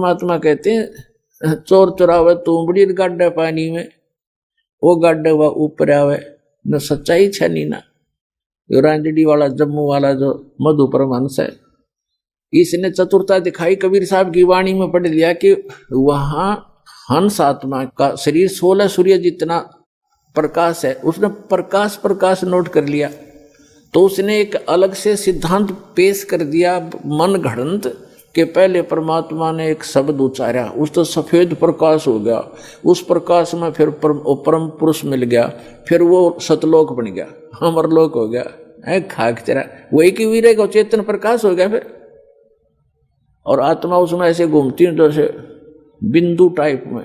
परमात्मा कहते हैं चोर चुरावे तुमड़ी गाड्डे पानी में, वो गाड्डे व ऊपर आवे न सच्चाई छनी ना। जो रांजड़ी वाला जम्मू वाला जो मधु परमहंस है, इसने चतुरता दिखाई। कबीर साहब की वाणी में पढ़ लिया कि वहां हंस आत्मा का शरीर 16 सूर्य जितना प्रकाश है, उसने प्रकाश नोट कर लिया। तो उसने एक अलग से सिद्धांत पेश कर दिया मन घड़ंत के पहले परमात्मा ने एक शब्द उच्चारा, उस तो सफेद प्रकाश हो गया, उस प्रकाश में फिर परम पुरुष मिल गया, फिर वो सतलोक बन गया, अमरलोक हो गया। है खाक तेरा वही की वीरे को चेतन प्रकाश हो गया फिर। और आत्मा उसमें ऐसे घूमती है जैसे बिंदु टाइप में,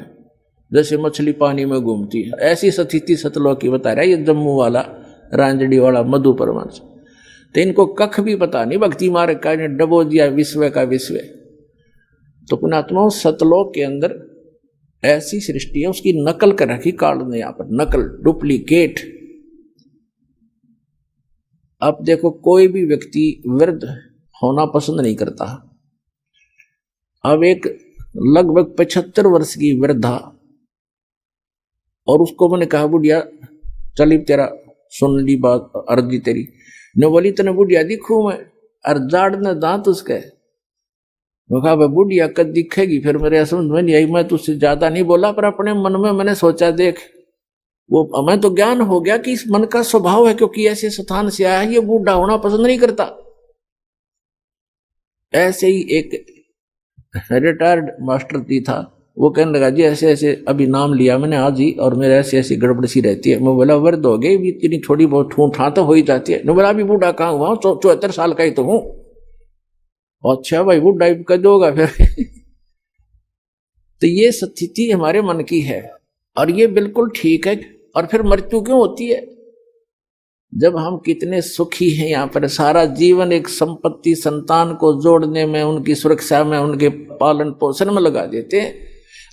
जैसे मछली पानी में घूमती है, ऐसी स्थिति सतलोक की बता रहा है ये जम्मू वाला रांजड़ी वाला मधु परमहंस। तो इनको कख भी पता नहीं, भक्ति मार्ग का ने डबो दिया विश्व का विश्व। तो पुणात्माओं सतलोक के अंदर ऐसी सृष्टि है, उसकी नकल कर रखी काल ने यहां पर, नकल डुप्लीकेट। अब देखो कोई भी व्यक्ति वृद्ध होना पसंद नहीं करता। अब एक लगभग 75 वर्ष की वृद्धा, और उसको मैंने कहा बुढ़िया चली तेरा सुन ली बात अर्जी तेरी, न बोली तने बुढ़िया दिखू मैं, और जाड़ ने दांत उसके। मैं कहा भाई बुढ़िया कद दिखेगी, फिर मेरे समझ में नहीं आई। मैं तुझसे ज्यादा नहीं बोला, पर अपने मन में मैंने सोचा देख वो हमें तो ज्ञान हो गया कि इस मन का स्वभाव है, क्योंकि ऐसे स्थान से आया है ये बूढ़ा होना पसंद नहीं करता। ऐसे ही एक रिटायर्ड मास्टर जी था, वो कहने लगा जी ऐसे ऐसे अभी नाम लिया मैंने आज ही, और मेरे ऐसी ऐसी गड़बड़ सी रहती है। मैं बोला वृद्ध हो गई, इतनी थोड़ी बहुत ठूठा तो हो ही जाती है। मैं बोला अभी बूढ़ा कहाँ हुआ, 74 साल का ही तो हूँ। अच्छा भाई बूढ़ा कद होगा फिर। तो ये स्थिति हमारे मन की है, और ये बिल्कुल ठीक है। और फिर मृत्यु क्यों होती है? जब हम कितने सुखी हैं यहाँ पर, सारा जीवन एक संपत्ति संतान को जोड़ने में, उनकी सुरक्षा में, उनके पालन पोषण में लगा देते हैं,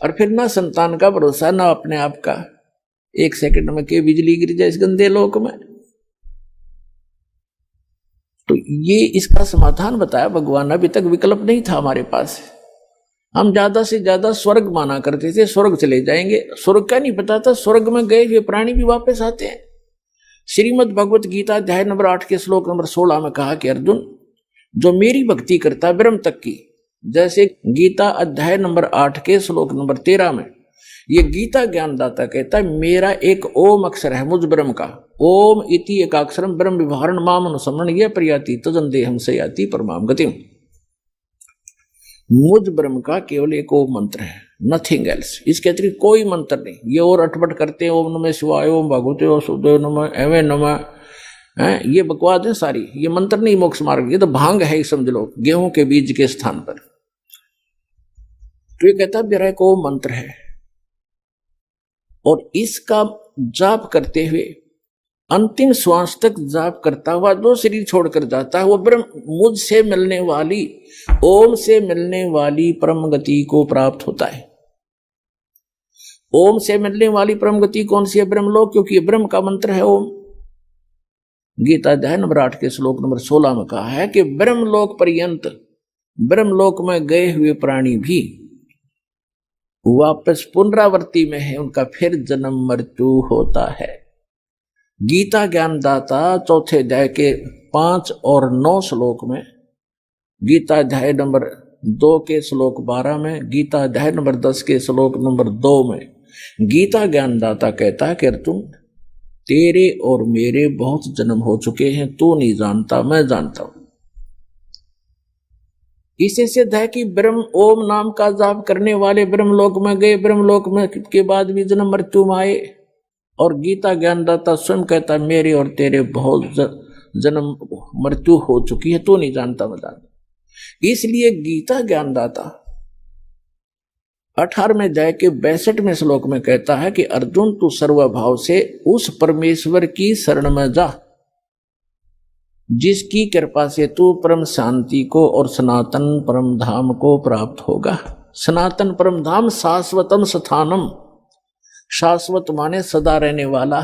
और फिर ना संतान का भरोसा ना अपने आप का। एक सेकंड में के बिजली गिर जाए इस गंदे लोक में। तो ये इसका समाधान बताया भगवान। अभी तक विकल्प नहीं था हमारे पास। हम ज्यादा से ज्यादा स्वर्ग माना करते थे, स्वर्ग चले जाएंगे। स्वर्ग का नहीं पता था, स्वर्ग में गए हुए प्राणी भी वापस आते हैं। श्रीमद् भगवत गीता अध्याय नंबर 8 के श्लोक नंबर 16 में कहा कि अर्जुन जो मेरी भक्ति करता है ब्रह्म तक की, जैसे गीता अध्याय नंबर 8 के श्लोक नंबर 13 में ये गीता ज्ञानदाता कहता है मेरा एक ओम अक्षर है मुझ ब्रह्म का, ओम इति एकाक्षरम ब्रह्म विवरण माम अनुसमरण ये प्रयाति तजन देहम से याति परमाम गतिम। मुझ ब्रह्म का केवल एक ओम मंत्र है, नथिंग एल्स। इसके अतिरिक्त कोई मंत्र नहीं। ये और अटपट करते हैं ओम नमः शिवाय, ओम भगवते वासुदेव नमः, एवे नमः, ये बकवास है सारी। ये मंत्र नहीं मोक्ष मार्ग, ये तो भांग है समझ लो, गेहूं के बीज के स्थान पर। तो ये कहता मेरा एक ओम मंत्र है, और इसका जाप करते हुए अंतिम श्वास तक जाप करता हुआ जो शरीर छोड़कर जाता है वो ब्रह्म मुझसे मिलने वाली, ओम से मिलने वाली परम गति को प्राप्त होता है। ओम से मिलने वाली परम गति कौन सी है? ब्रह्मलोक, क्योंकि ब्रह्म का मंत्र है ओम। गीता अध्याय नंबर 8 के श्लोक नंबर 16 में कहा है कि ब्रह्मलोक पर्यंत, ब्रह्मलोक में गए हुए प्राणी भी वापस पुनरावृत्ति में है, उनका फिर जन्म मृत्यु होता है। गीता ज्ञानदाता चौथे अध्याय के 5 और 9 श्लोक में, गीता अध्याय नंबर 2 के श्लोक 12 में, गीता अध्याय नंबर 10 के श्लोक नंबर 2 में गीता ज्ञानदाता कहता है कि अर्जुन तेरे और मेरे बहुत जन्म हो चुके हैं, तू नहीं जानता मैं जानता हूं। इससे सिद्ध है कि ब्रह्म ओम नाम का जाप करने वाले ब्रह्मलोक में गए, ब्रह्मलोक में के बाद भी जन्म मृत्यु में आए। और गीता ज्ञानदाता स्वयं कहता है मेरे और तेरे बहुत जन्म मृत्यु हो चुकी है, तो नहीं जानता मैं जानता। इसलिए गीता ज्ञानदाता 18वें अध्याय के 62वें श्लोक में कहता है कि अर्जुन तू सर्वभाव से उस परमेश्वर की शरण में जा जिसकी कृपा से तू परम शांति को और सनातन परम धाम को प्राप्त होगा। सनातन परम धाम शाश्वतम स्थानम, शाश्वत माने सदा रहने वाला,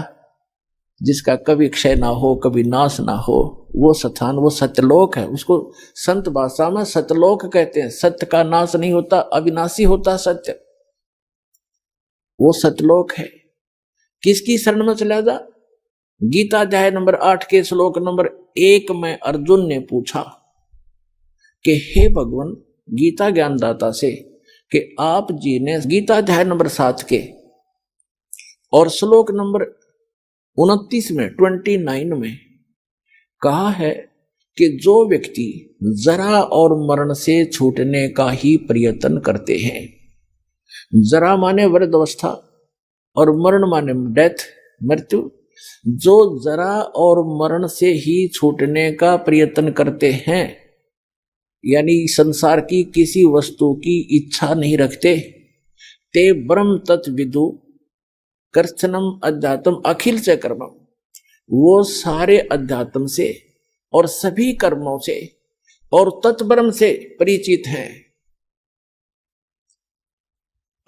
जिसका कभी क्षय ना हो कभी नाश ना हो, वो स्थान, वो सत्यलोक है। उसको संत भाषा में सत्यलोक कहते हैं। सत्य का नाश नहीं होता, अविनाशी होता सत्य, वो सत्यलोक है। किसकी शरण में चला जा? गीता अध्याय नंबर 8 के श्लोक नंबर 1 में अर्जुन ने पूछा कि हे भगवान, गीता ज्ञानदाता से, कि आप जी ने गीता अध्याय नंबर 7 के और श्लोक नंबर 29 में 29 में कहा है कि जो व्यक्ति जरा और मरण से छूटने का ही प्रयत्न करते हैं, जरा माने वृद्धावस्था और मरण माने डेथ, मृत्यु, जो जरा और मरण से ही छूटने का प्रयत्न करते हैं, यानी संसार की किसी वस्तु की इच्छा नहीं रखते, ते ब्रह्म तत्विदु कर्षणम अध्यात्म अखिल से कर्मम, वो सारे अध्यात्म से और सभी कर्मों से और तत्ब्रह्म से परिचित हैं।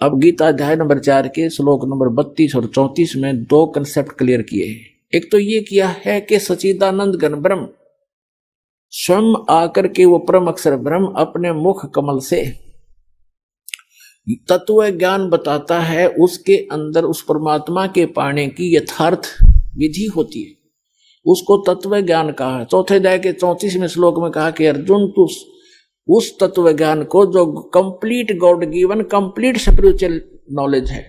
अब गीता अध्याय नंबर 4 के श्लोक नंबर 32 और 34 में 2 कंसेप्ट क्लियर किए हैं। एक तो ये किया है कि सच्चिदानंद घन ब्रह्म स्वयं आकर के वो परम अक्षर ब्रह्म अपने मुख कमल से तत्व ज्ञान बताता है, उसके अंदर उस परमात्मा के पाने की यथार्थ विधि होती है, उसको तत्व ज्ञान कहा है। चौथे अध्याय के 34वें श्लोक में कहा कि अर्जुन, तू उस तत्व ज्ञान को जो complete God given complete spiritual knowledge है,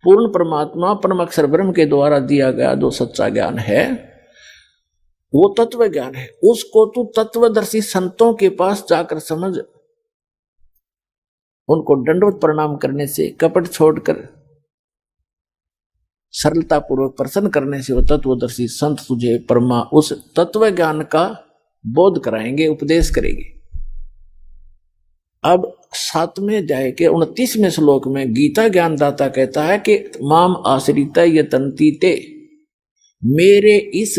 पूर्ण परमात्मा परम अक्षर ब्रह्म के द्वारा दिया गया जो सच्चा ज्ञान है, वो तत्व ज्ञान है, उसको तू तत्वदर्शी संतों के पास जाकर समझ, उनको दंडवत प्रणाम करने से, कपट छोड़कर सरलता पूर्वक प्रसन्न करने से वो तत्वदर्शी संत तुझे परमा उस तत्व ज्ञान का बोध कराएंगे, उपदेश करेंगे। अब 7वें अध्याय के 29वें श्लोक में गीता ज्ञानदाता कहता है कि माम आश्रित यतन्ति ते, मेरे इस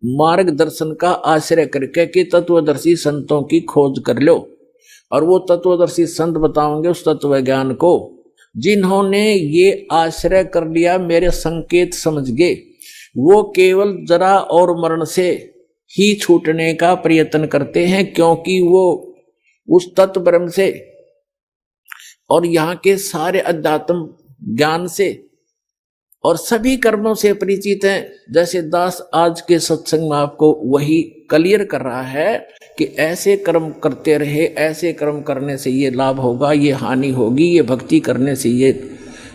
मार्गदर्शन का आश्रय करके कि तत्वदर्शी संतों की खोज कर लो, और वो तत्वदर्शी संत बताओगे उस तत्व ज्ञान को, जिन्होंने ये आश्रय कर लिया, मेरे संकेत समझ गए, वो केवल जरा और मरण से ही छूटने का प्रयत्न करते हैं, क्योंकि वो उस तत्व ब्रह्म से और यहाँ के सारे अध्यात्म ज्ञान से और सभी कर्मों से परिचित हैं। जैसे दास आज के सत्संग में आपको वही क्लियर कर रहा है कि ऐसे कर्म करते रहे, ऐसे कर्म करने से ये लाभ होगा, ये हानि होगी, ये भक्ति करने से ये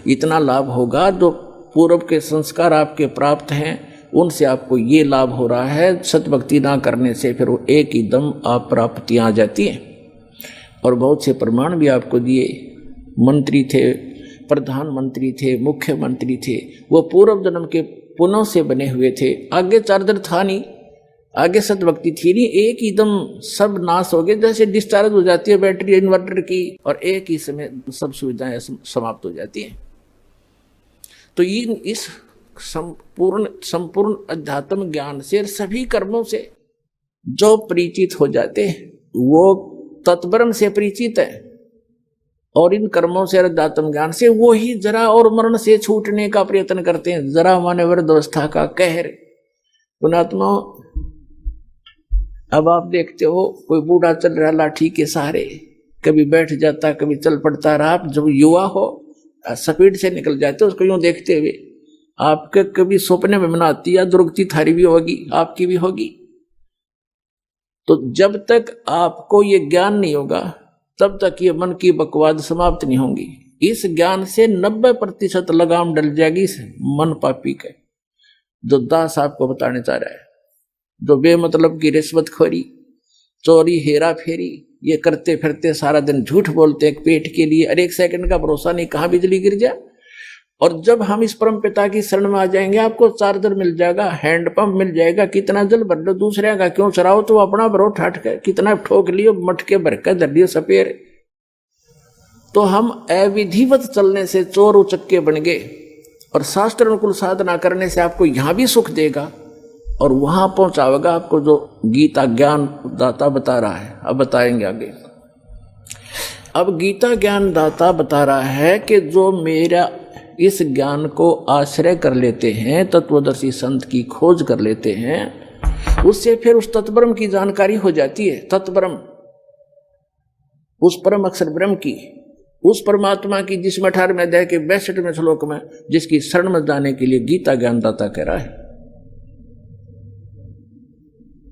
इतना लाभ होगा, जो पूर्व के संस्कार आपके प्राप्त हैं उनसे आपको ये लाभ हो रहा है, सतभक्ति ना करने से फिर वो एक ही दम आप प्राप्तियाँ आ जाती हैं। और बहुत से प्रमाण भी आपको दिए। मंत्री थे, प्रधानमंत्री थे, मुख्यमंत्री थे, वो पूर्व जन्म के पुण्यों से बने हुए थे। आगे चार्जर था नहीं, आगे सतभक्ति थी नहीं, एक ही दम सब नाश हो गए, जैसे डिस्चार्ज हो जाती है बैटरी इन्वर्टर की, और एक ही समय सब सुविधाएं समाप्त हो जाती हैं। तो इस संपूर्ण अध्यात्म ज्ञान से सभी कर्मों से जो परिचित हो जाते हैं वो तत्ब्रह्म से परिचित है, और इन कर्मों से अध्यात्म ज्ञान से वो ही जरा और मरण से छूटने का प्रयत्न करते हैं। जरा माने वृद्धावस्था का कहर। पुणात्मा, अब आप देखते हो कोई बूढ़ा चल रहा लाठी के सहारे, कभी बैठ जाता कभी चल पड़ता रहा। आप जब युवा हो स्पीड से निकल जाते हो उसको यूं देखते हुए, आपके कभी सपने में मनाती या दुर्गति थारी भी होगी, आपकी भी होगी। तो जब तक आपको ये ज्ञान नहीं होगा तब तक ये मन की बकवाद समाप्त नहीं होंगी। इस ज्ञान से 90% लगाम डल जाएगी इस मन पापी के, जो दास आपको बताने चाह रहा है। जो बेमतलब की रिश्वतखोरी, चोरी, हेरा फेरी ये करते फिरते सारा दिन झूठ बोलते हैं पेट के लिए, और 1 सेकंड का भरोसा नहीं कहाँ बिजली गिर जाए। और जब हम इस परम पिता की शरण में आ जाएंगे, आपको चार्जर मिल जाएगा, हैंडपंप मिल जाएगा, कितना जल भर लो, दूसरे का क्यों चराओ, तो अपना भरो ठाट के, कितना ठोक लियो, मटके भर के धर लियो सपेर। तो हम अविधिवत चलने से चोर उचक्के बन गए, और शास्त्र अनुकूल साधना करने से आपको यहाँ भी सुख देगा और वहां पहुंचावेगा आपको जो गीता ज्ञान दाता बता रहा है। अब बताएंगे आगे। अब गीता ज्ञान दाता बता रहा है कि जो मेरा इस ज्ञान को आश्रय कर लेते हैं, तत्वदर्शी संत की खोज कर लेते हैं, उससे फिर उस तत्ब्रह्म की जानकारी हो जाती है। तत्ब्रह्म, उस परम अक्षर ब्रह्म की, उस परमात्मा की, जिसमें 18वें अध्याय के 62वें श्लोक में जिसकी शरण में जाने के लिए गीता ज्ञानदाता कह रहा है,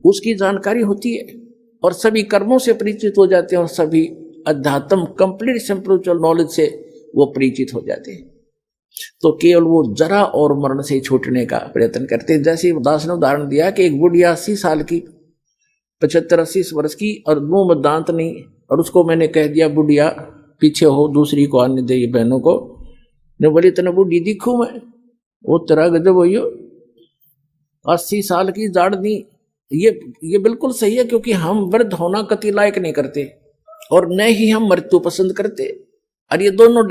उसकी जानकारी होती है और सभी कर्मों से परिचित हो जाते हैं और सभी अध्यात्म कंप्लीट स्पिरिचुअल नॉलेज से वो परिचित हो जाते हैं। तो केवल वो जरा और मरण से छूटने का प्रयत्न करते हैं। जैसे दास ने उदाहरण दिया कि एक बुढ़िया 80 साल की, 75-80 वर्ष की, और मुंह में दांत नहीं, और उसको मैंने कह दिया बुढ़िया पीछे हो, दूसरी को आने दे, बहनों को, ने बोली इतना बुढ़ी दिखूं मैं? वो तेरा गजब हो, 80 साल की जाड़ दी। ये बिल्कुल सही है, क्योंकि हम वृद्ध होना कति लायक नहीं करते और न ही हम मृत्यु पसंद करते। और ये दोनों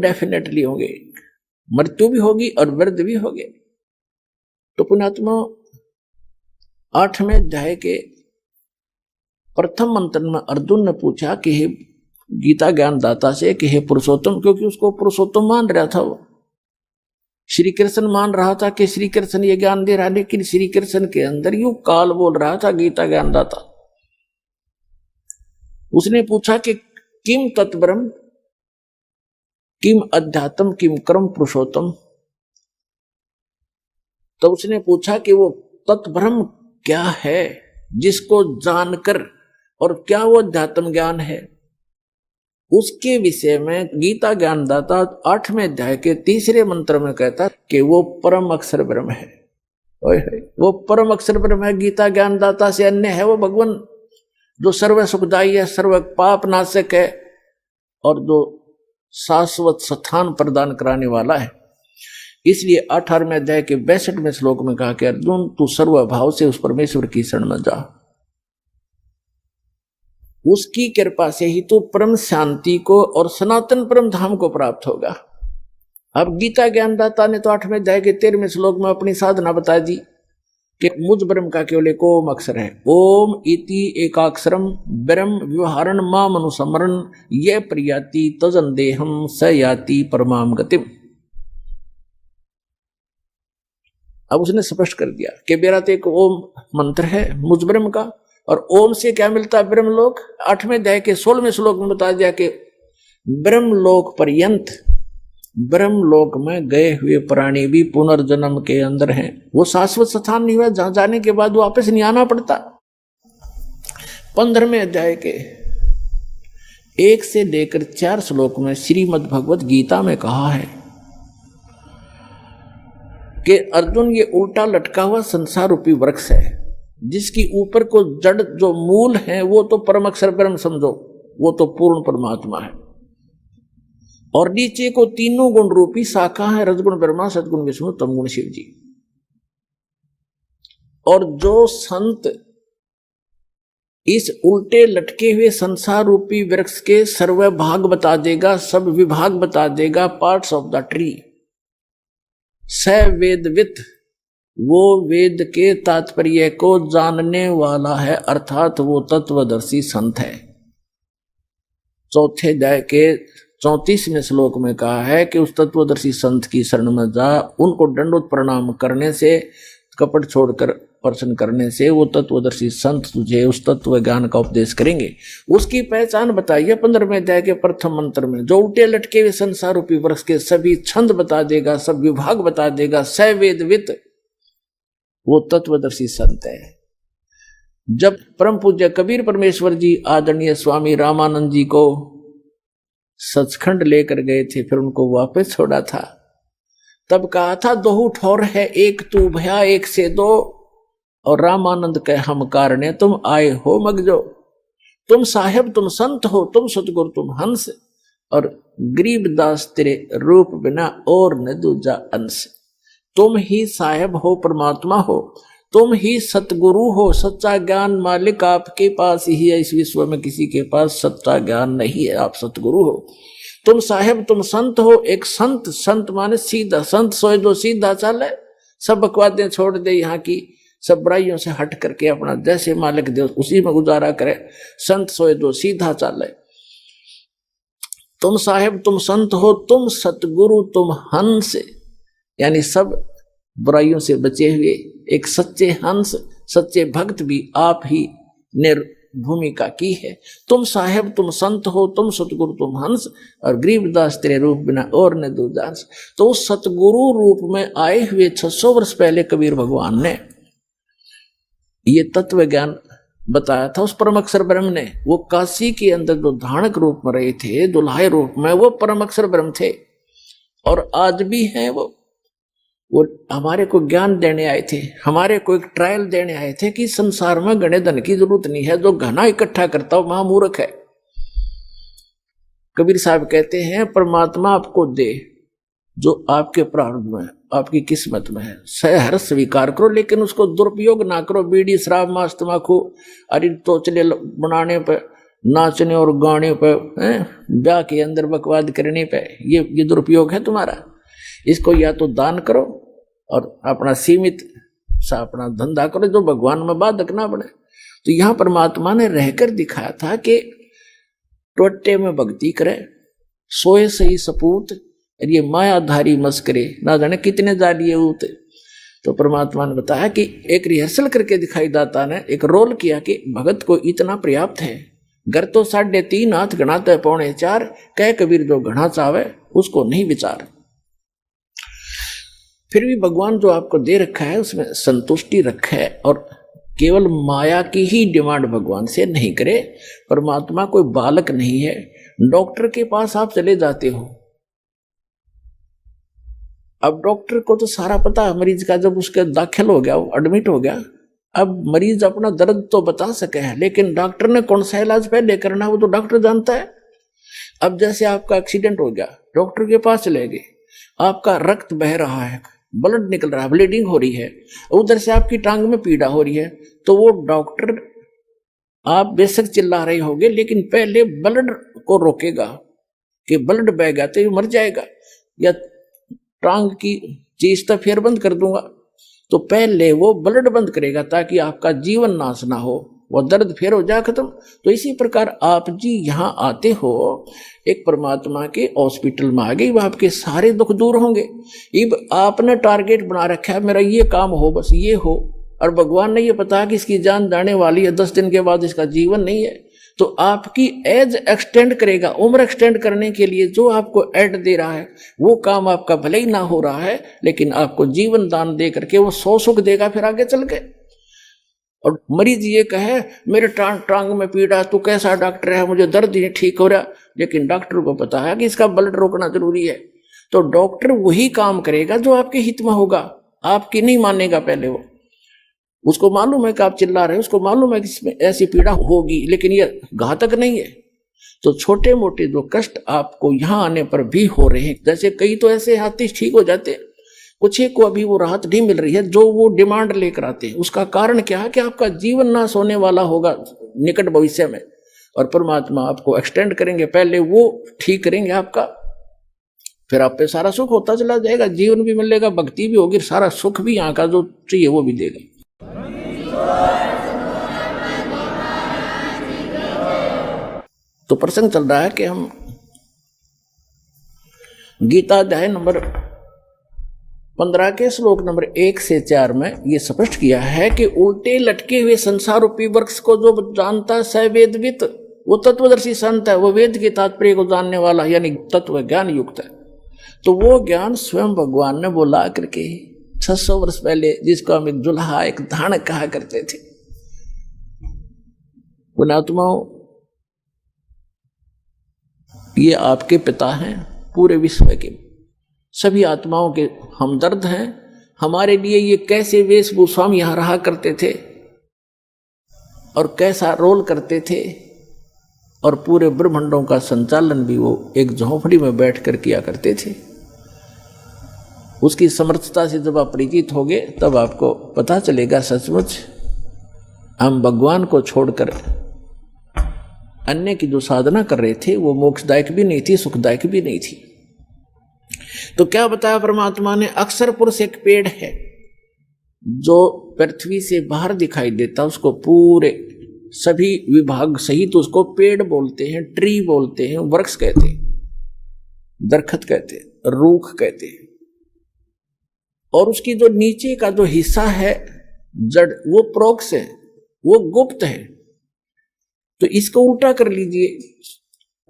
डेफिनेटली होंगे, मृत्यु भी होगी और वृद्ध भी होंगे। तो पुण्यात्मा 8वें अध्याय के प्रथम मंत्र में अर्जुन ने पूछा कि हे गीता ज्ञानदाता से कि हे पुरुषोत्तम, क्योंकि उसको पुरुषोत्तम मान रहा था, वो श्री कृष्ण मान रहा था कि श्री कृष्ण ये ज्ञान दे रहा है, लेकिन श्री कृष्ण के अंदर यूं काल बोल रहा था गीता ज्ञानदाता। उसने पूछा कि किम तत्ब्रह्म, किम अध्यात्म, किम कर्म पुरुषोत्तम। तो उसने पूछा कि वो तत्ब्रह्म क्या है जिसको जानकर, और क्या वो अध्यात्म ज्ञान है, उसके विषय में गीता ज्ञानदाता 8वें अध्याय के 3रे मंत्र में कहता कि वो परम अक्षर ब्रह्म है। वो परम अक्षर ब्रह्म है, गीता ज्ञानदाता से अन्य है वो भगवान, जो सर्व सुखदायी है, सर्व पाप नाशक है, और जो शाश्वत स्थान प्रदान कराने वाला है। इसलिए 18वें अध्याय के 62वें श्लोक में कहा कि अर्जुन तू सर्वभाव से उस परमेश्वर की शरण में जा, उसकी कृपा से ही तू परम शांति को और सनातन परम धाम को प्राप्त होगा। अब गीता ज्ञानदाता ने तो 8वें अध्याय के 13वें श्लोक में अपनी साधना बता दी कि मुझ ब्रह्म का केवल एक ओम अक्षर है। ओम इति एकाक्षरम ब्रह्म व्यवहारण माम अनुसमरण ये प्रियाति तजन देहम स याति परमाम गतिम। अब उसने स्पष्ट कर दिया कि मेरा तो एक ओम मंत्र है मुझ ब्रह्म का, और ओम से क्या मिलता है ब्रह्मलोक। 8वें अध्याय के 16वें श्लोक में बता दिया कि ब्रह्मलोक पर्यंत, ब्रह्मलोक में गए हुए प्राणी भी पुनर्जन्म के अंदर हैं। वो शाश्वत स्थान नहीं हुआ जहां जाने के बाद वापस नहीं आना पड़ता। 15वें अध्याय के 1 से लेकर 4 श्लोक में श्रीमद् भगवत गीता में कहा है कि अर्जुन ये उल्टा लटका हुआ संसार रूपी वृक्ष है, जिसकी ऊपर को जड़ जो मूल है वो तो परम अक्षर ब्रह्म समझो, वो तो पूर्ण परमात्मा है, और नीचे को तीनों गुण रूपी शाखा है, रजगुण ब्रह्मा, सदगुण विष्णु, तमगुण शिव जी। और जो संत इस उल्टे लटके हुए संसार रूपी वृक्ष के सर्व भाग बता देगा, सब विभाग बता देगा, पार्ट्स ऑफ द ट्री, स वेदवित, वो वेद के तात्पर्य को जानने वाला है, अर्थात वो तत्वदर्शी संत है। 4थे अध्याय के 34वें श्लोक में कहा है कि उस तत्वदर्शी संत की शरण में जा, उनको दंडोत प्रणाम करने से, कपट छोड़कर प्रश्न करने से वो तत्वदर्शी संत तुझे उस तत्व ज्ञान का उपदेश करेंगे। उसकी पहचान बताइए 15वें अध्याय के प्रथम मंत्र में, जो उल्टे लटके हुए संसार रूपी वृक्ष के सभी छंद बता देगा, सब विभाग बता देगा, सवेदवित, वो तत्वदर्शी संत है। जब परम पूज्य कबीर परमेश्वर जी आदरणीय स्वामी रामानंद जी को सचखंड लेकर गए थे, फिर उनको वापस छोड़ा था, तब कहा था दोहू ठोर है, एक तू भया एक से दो, और रामानंद कहे हम कारणे तुम आए हो मगजो, तुम साहेब तुम संत हो, तुम सतगुरु तुम हंस, और गरीबदास तेरे रूप बिना और न दूजा अंश। तुम ही साहेब हो, परमात्मा हो, तुम ही सतगुरु हो, सच्चा ज्ञान मालिक आपके पास ही है, इस विश्व में किसी के पास सच्चा ज्ञान नहीं है, आप सतगुरु हो। तुम साहेब तुम संत हो, एक संत, संत माने सीधा, संत सोए जो सीधा चले, सब बकवादें छोड़ दे, यहाँ की सब बुराइयों से हट करके अपना जैसे मालिक दे उसी में गुजारा करे, संत सोए जो सीधा चले। तुम साहेब तुम संत हो, तुम सतगुरु तुम हंस, यानी सब बुराइयों से बचे हुए एक सच्चे हंस, सच्चे भक्त भी आप ही ने भूमिका की है। तुम साहेब तुम संत हो, तुम सतगुरु तुम हंस, और गरीबदास तेरे रूप बिना और न दूदास। तो उस सतगुरु रूप में आए हुए 600 वर्ष पहले कबीर भगवान ने ये तत्व ज्ञान बताया था उस परम अक्षर ब्रह्म ने। वो काशी के अंदर जो धानक रूप में रहे थे, दुल्हाई रूप में, वो परम अक्षर ब्रह्म थे और आज भी हैं। वो हमारे को ज्ञान देने आए थे, हमारे को एक ट्रायल देने आए थे कि संसार में घने धन की जरूरत नहीं है, जो घना इकट्ठा करता हो महामूर्ख है। कबीर साहब कहते हैं परमात्मा आपको दे जो आपके प्रारब्ध में, आपकी किस्मत में है, सहर्ष स्वीकार करो, लेकिन उसको दुरुपयोग ना करो। बीड़ी शराब मांस तंबाकू अरे तोचले बनाने पे, नाचने और गाने पे, ब्याह के अंदर बकवाद करने पे, ये दुरुपयोग है तुम्हारा। इसको या तो दान करो और अपना सीमित सा अपना धंधा करो, जो भगवान में बाधक ना बने। तो यहाँ परमात्मा ने रहकर दिखाया था कि टोटे में भक्ति करे, सोए सही सपूत, और ये मायाधारी मस्करे ना जाने कितने जालिए उते। तो परमात्मा ने बताया कि एक रिहर्सल करके दिखाई दाता ने एक रोल किया कि भगत को इतना पर्याप्त है। घर तो 3.5 हाथ गणाते 4.25, कह कबीर जो घना चावे उसको नहीं विचार। फिर भी भगवान जो आपको दे रखा है उसमें संतुष्टि रखे और केवल माया की ही डिमांड भगवान से नहीं करे। परमात्मा कोई बालक नहीं है। डॉक्टर के पास आप चले जाते हो, अब डॉक्टर को तो सारा पता है मरीज का, जब उसके दाखिल हो गया, वो एडमिट हो गया, अब मरीज अपना दर्द तो बता सके है, लेकिन डॉक्टर ने कौन सा इलाज पहले करना वो तो डॉक्टर जानता है। अब जैसे आपका एक्सीडेंट हो गया, डॉक्टर के पास चले गए, आपका रक्त बह रहा है, ब्लड निकल रहा है, ब्लीडिंग हो रही है, उधर से आपकी टांग में पीड़ा हो रही है, तो वो डॉक्टर आप बेशक चिल्ला रहे होगे लेकिन पहले ब्लड को रोकेगा कि ब्लड बह गया तो ये मर जाएगा, या टांग की चीज तो फिर बंद कर दूंगा, तो पहले वो ब्लड बंद करेगा ताकि आपका जीवन नाश ना हो, वो दर्द फिर हो जाए खत्म। तो इसी प्रकार आप जी यहाँ आते हो एक परमात्मा के हॉस्पिटल में आ गए, वो आपके सारे दुख दूर होंगे। अब आपने टारगेट बना रखा है मेरा ये काम हो, बस ये हो, और भगवान ने ये पता कि इसकी जान जाने वाली है, 10 दिन के बाद इसका जीवन नहीं है, तो आपकी एज एक्सटेंड करेगा। उम्र एक्सटेंड करने के लिए जो आपको एड दे रहा है वो काम आपका भले ही ना हो रहा है, लेकिन आपको जीवन दान दे करके वो 100 सुख देगा फिर आगे चल के। और मरीज ये कहे मेरे टांग में पीड़ा, तू कैसा डॉक्टर है, मुझे दर्द ही ठीक हो रहा, लेकिन डॉक्टर को पता है कि इसका ब्लड रोकना जरूरी है, तो डॉक्टर वही काम करेगा जो आपके हित में होगा, आपकी नहीं मानेगा पहले वो। उसको मालूम है कि आप चिल्ला रहे हैं, उसको मालूम है कि इसमें ऐसी पीड़ा होगी, लेकिन ये घातक नहीं है। तो छोटे मोटे जो कष्ट आपको यहाँ आने पर भी हो रहे हैं, जैसे कई तो ऐसे हाथी ठीक हो जाते हैं, कुछ एक को अभी वो राहत नहीं मिल रही है जो वो डिमांड लेकर आते हैं। उसका कारण क्या है कि आपका जीवन नाश होने वाला होगा निकट भविष्य में, और परमात्मा आपको एक्सटेंड करेंगे, पहले वो ठीक करेंगे आपका, फिर आप पे सारा सुख होता चला जाएगा, जीवन भी मिलेगा, भक्ति भी होगी, सारा सुख भी यहाँ का जो चाहिए वो भी देगा। तो प्रसंग चल रहा है कि हम गीता अध्याय नंबर 15 के श्लोक नंबर 1 से 4 में ये स्पष्ट किया है कि उल्टे लटके हुए संसार रूपी वृक्ष को जो जानता है स वेदवित, वो तत्वदर्शी संत है, वो वेद के तात्पर्य को जानने वाला यानी तत्व ज्ञान युक्त है। तो वो ज्ञान स्वयं भगवान ने बोला करके 600 वर्ष पहले, जिसको हम एक दुल्हा एक धान कहा करते थे। पुणात्माओं, ये आपके पिता हैं, पूरे विश्व के सभी आत्माओं के हमदर्द हैं। हमारे लिए ये कैसे वेशभूषा हम यहाँ रहा करते थे और कैसा रोल करते थे, और पूरे ब्रह्मांडों का संचालन भी वो एक झोंपड़ी में बैठकर किया करते थे। उसकी समर्थता से जब आप परिचित होगे तब आपको पता चलेगा सचमुच हम भगवान को छोड़कर अन्य की जो साधना कर रहे थे वो मोक्षदायक भी नहीं थी, सुखदायक भी नहीं थी। तो क्या बताया परमात्मा ने, अक्षर पुरुष एक पेड़ है जो पृथ्वी से बाहर दिखाई देता, उसको पूरे सभी विभाग सहित तो उसको पेड़ बोलते हैं, ट्री बोलते हैं, वृक्ष कहते हैं, दरखत कहते हैं, रूख कहते हैं। और उसकी जो नीचे का जो हिस्सा है जड़, वो प्रोक्ष है, वो गुप्त है। तो इसको उल्टा कर लीजिए,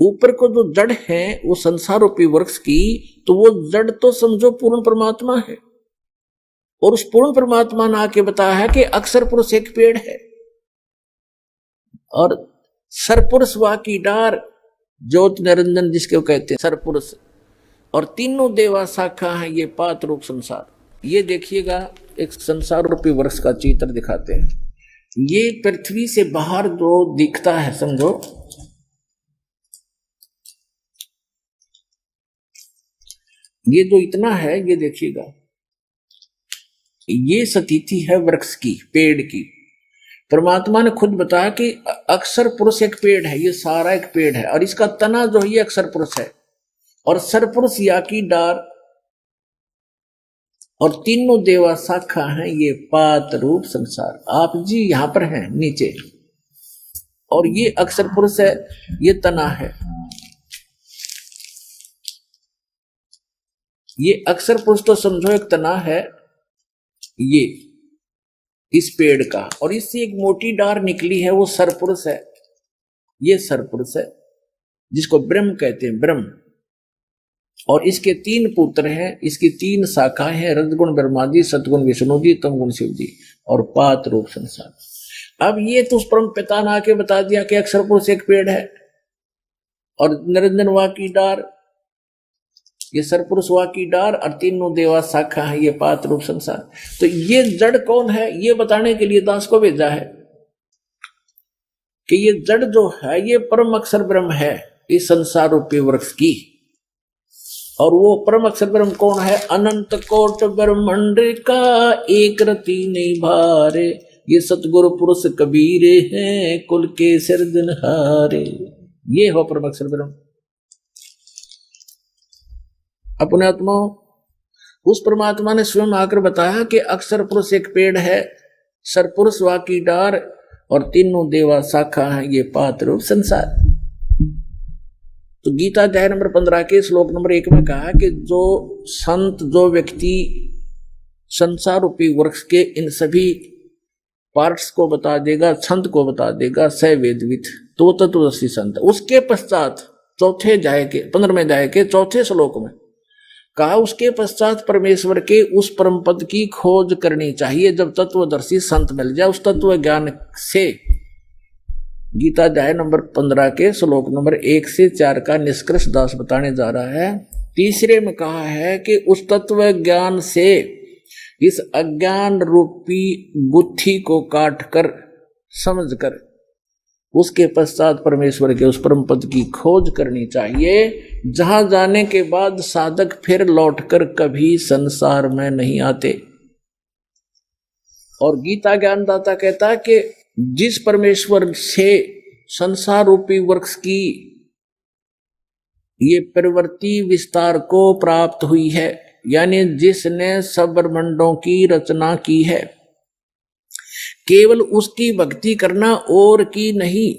ऊपर को जो जड़ है वो संसार रूपी वृक्ष की, तो वो जड़ तो समझो पूर्ण परमात्मा है, और उस पूर्ण परमात्मा ने आके बताया है कि अक्षर पुरुष एक पेड़ है, और सरपुरुष वा की डार, ज्योत निरंजन जिसके कहते हैं सरपुरुष, और तीनों देवा शाखा है ये पात रूप संसार। ये देखिएगा एक संसार रूपी वृक्ष का चित्र दिखाते हैं। ये पृथ्वी से बाहर जो दिखता है समझो, ये जो इतना है, ये देखिएगा, ये स्थिति है वृक्ष की, पेड़ की। परमात्मा ने खुद बताया कि अक्षर पुरुष एक पेड़ है, ये सारा एक पेड़ है, और इसका तना जो है ये अक्षर पुरुष है, और सरपुरुष या की डार, और तीनों देवा शाखा हैं ये पात रूप संसार। आप जी यहां पर हैं नीचे, और ये अक्षर पुरुष है, ये तना है, ये अक्षर पुरुष तो समझो एक तना है ये इस पेड़ का, और इससे एक मोटी डार निकली है, वो सरपुरुष है, ये सरपुरुष है जिसको ब्रह्म कहते हैं, ब्रह्म। और इसके 3 पुत्र हैं, इसकी 3 शाखाएं हैं, रजगुण ब्रह्मा जी, सतगुण विष्णु जी, तमगुण शिव जी, और पात रूप संसार। अब ये तो उस परम पिता ने आके बता दिया कि अक्षर पुरुष एक पेड़ है, और निरंजन वा की डार, ये सरपुरुष वा की डार, और तीनों देवा शाखा है ये पात रूप संसार। तो ये जड़ कौन है ये बताने के लिए दास को भेजा है कि ये जड़ जो है ये परम अक्षर ब्रह्म है इस संसार रूपी वृक्ष की। और वो परम अक्षर ब्रह्म कौन है? अनंत कोट ब्रह्मांड का एक रति नहीं भारे, ये सतगुरु पुरुष कबीरे हैं कुल के सिरजनहारे। ये हो परम अक्षर ब्रह्म। अपने आत्मा उस परमात्मा ने स्वयं आकर बताया कि अक्षर पुरुष एक पेड़ है, सरपुरुष वा की डार, और तीनों देवा शाखा है ये पात रूप संसार। तो गीता अध्याय नंबर 15 के श्लोक नंबर 1 में कहा कि जो संत, जो व्यक्ति संसार रूपी वृक्ष के इन सभी पार्ट्स को बता देगा, छंद को बता देगा, स वेदविद, तो तत्वदर्शी संत। उसके पश्चात चौथे अध्याय के 15वें अध्याय के चौथे श्लोक में कहा उसके पश्चात परमेश्वर के उस परम पद की खोज करनी चाहिए जब तत्वदर्शी संत मिल जाए। उस तत्व ज्ञान से गीता अध्याय नंबर 15 के श्लोक नंबर 1 से 4 का निष्कर्ष दास बताने जा रहा है। तीसरे में कहा है कि उस तत्व ज्ञान से इस अज्ञान रूपी गुत्थी को काट कर समझ कर उसके पश्चात परमेश्वर के उस परम पद की खोज करनी चाहिए, जहां जाने के बाद साधक फिर लौटकर कभी संसार में नहीं आते। और गीता ज्ञानदाता कहता है कि जिस परमेश्वर से संसार रूपी वृक्ष की ये प्रवृत्ति विस्तार को प्राप्त हुई है, यानी जिसने सब ब्रह्मांडों की रचना की है, केवल उसकी भक्ति करना और की नहीं।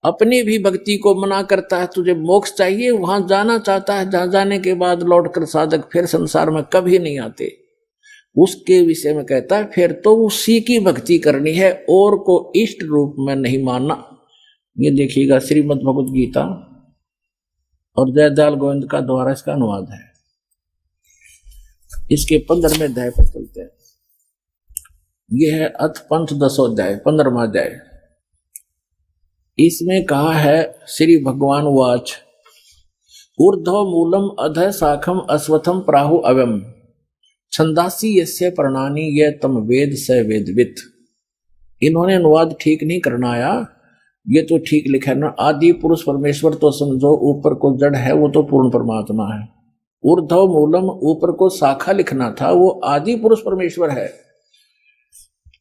अपनी भी भक्ति को मना करता है, तुझे मोक्ष चाहिए, वहां जाना चाहता है, जहां जाने के बाद लौटकर साधक फिर संसार में कभी नहीं आते। उसके विषय में कहता है फिर तो उसी की भक्ति करनी है और को इष्ट रूप में नहीं मानना। ये देखिएगा श्रीमद् भगवद गीता और जयदयाल गोविंद का द्वारा इसका अनुवाद है। इसके 15वें अध्याय पर चलते हैं। यह है अथ पंथ 10वां अध्याय, 15वां अध्याय। इसमें कहा है श्री भगवान वाच ऊर्ध्व मूलम अधः शाखम अश्वत्थम प्राहु अवम छंदासी यस्य प्रणानी ये तम वेद स वेदवित। इन्होंने अनुवाद ठीक नहीं करना आया, ये तो ठीक लिखा ना। आदि पुरुष परमेश्वर तो समझो ऊपर को जड़ है, वो तो पूर्ण परमात्मा है। ऊर्ध्व मूलम ऊपर को शाखा लिखना था, वो आदि पुरुष परमेश्वर है।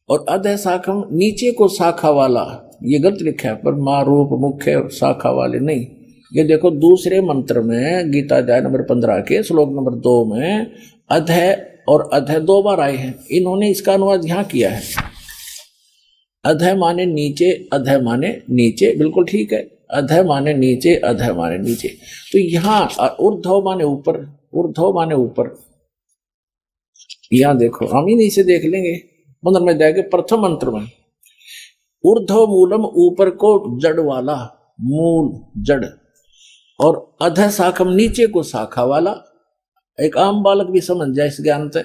और अधः शाखम नीचे को शाखा वाला, ये गलत लिखा है, पर मारूप मुख्य शाखा वाले नहीं। ये देखो दूसरे मंत्र में गीता अध्याय नंबर 15 के श्लोक नंबर 2 में अधः और अधः 2 बार आए हैं। इन्होंने इसका अनुवाद यहां किया है। अधः माने नीचे, अधः माने नीचे, बिल्कुल ठीक है। अधः माने नीचे, अधः माने नीचे। तो यहाँ ऊर्ध्व माने ऊपर, ऊर्ध्व माने ऊपर। यहां देखो, हम ही नहीं से देख लेंगे 15 में जाएंगे प्रथम मंत्र में। ऊर्ध्व मूलम, ऊपर को जड़ वाला, मूल जड़, और अध शाखम, नीचे को शाखा वाला। एक आम बालक भी समझ जाए इस ज्ञान से।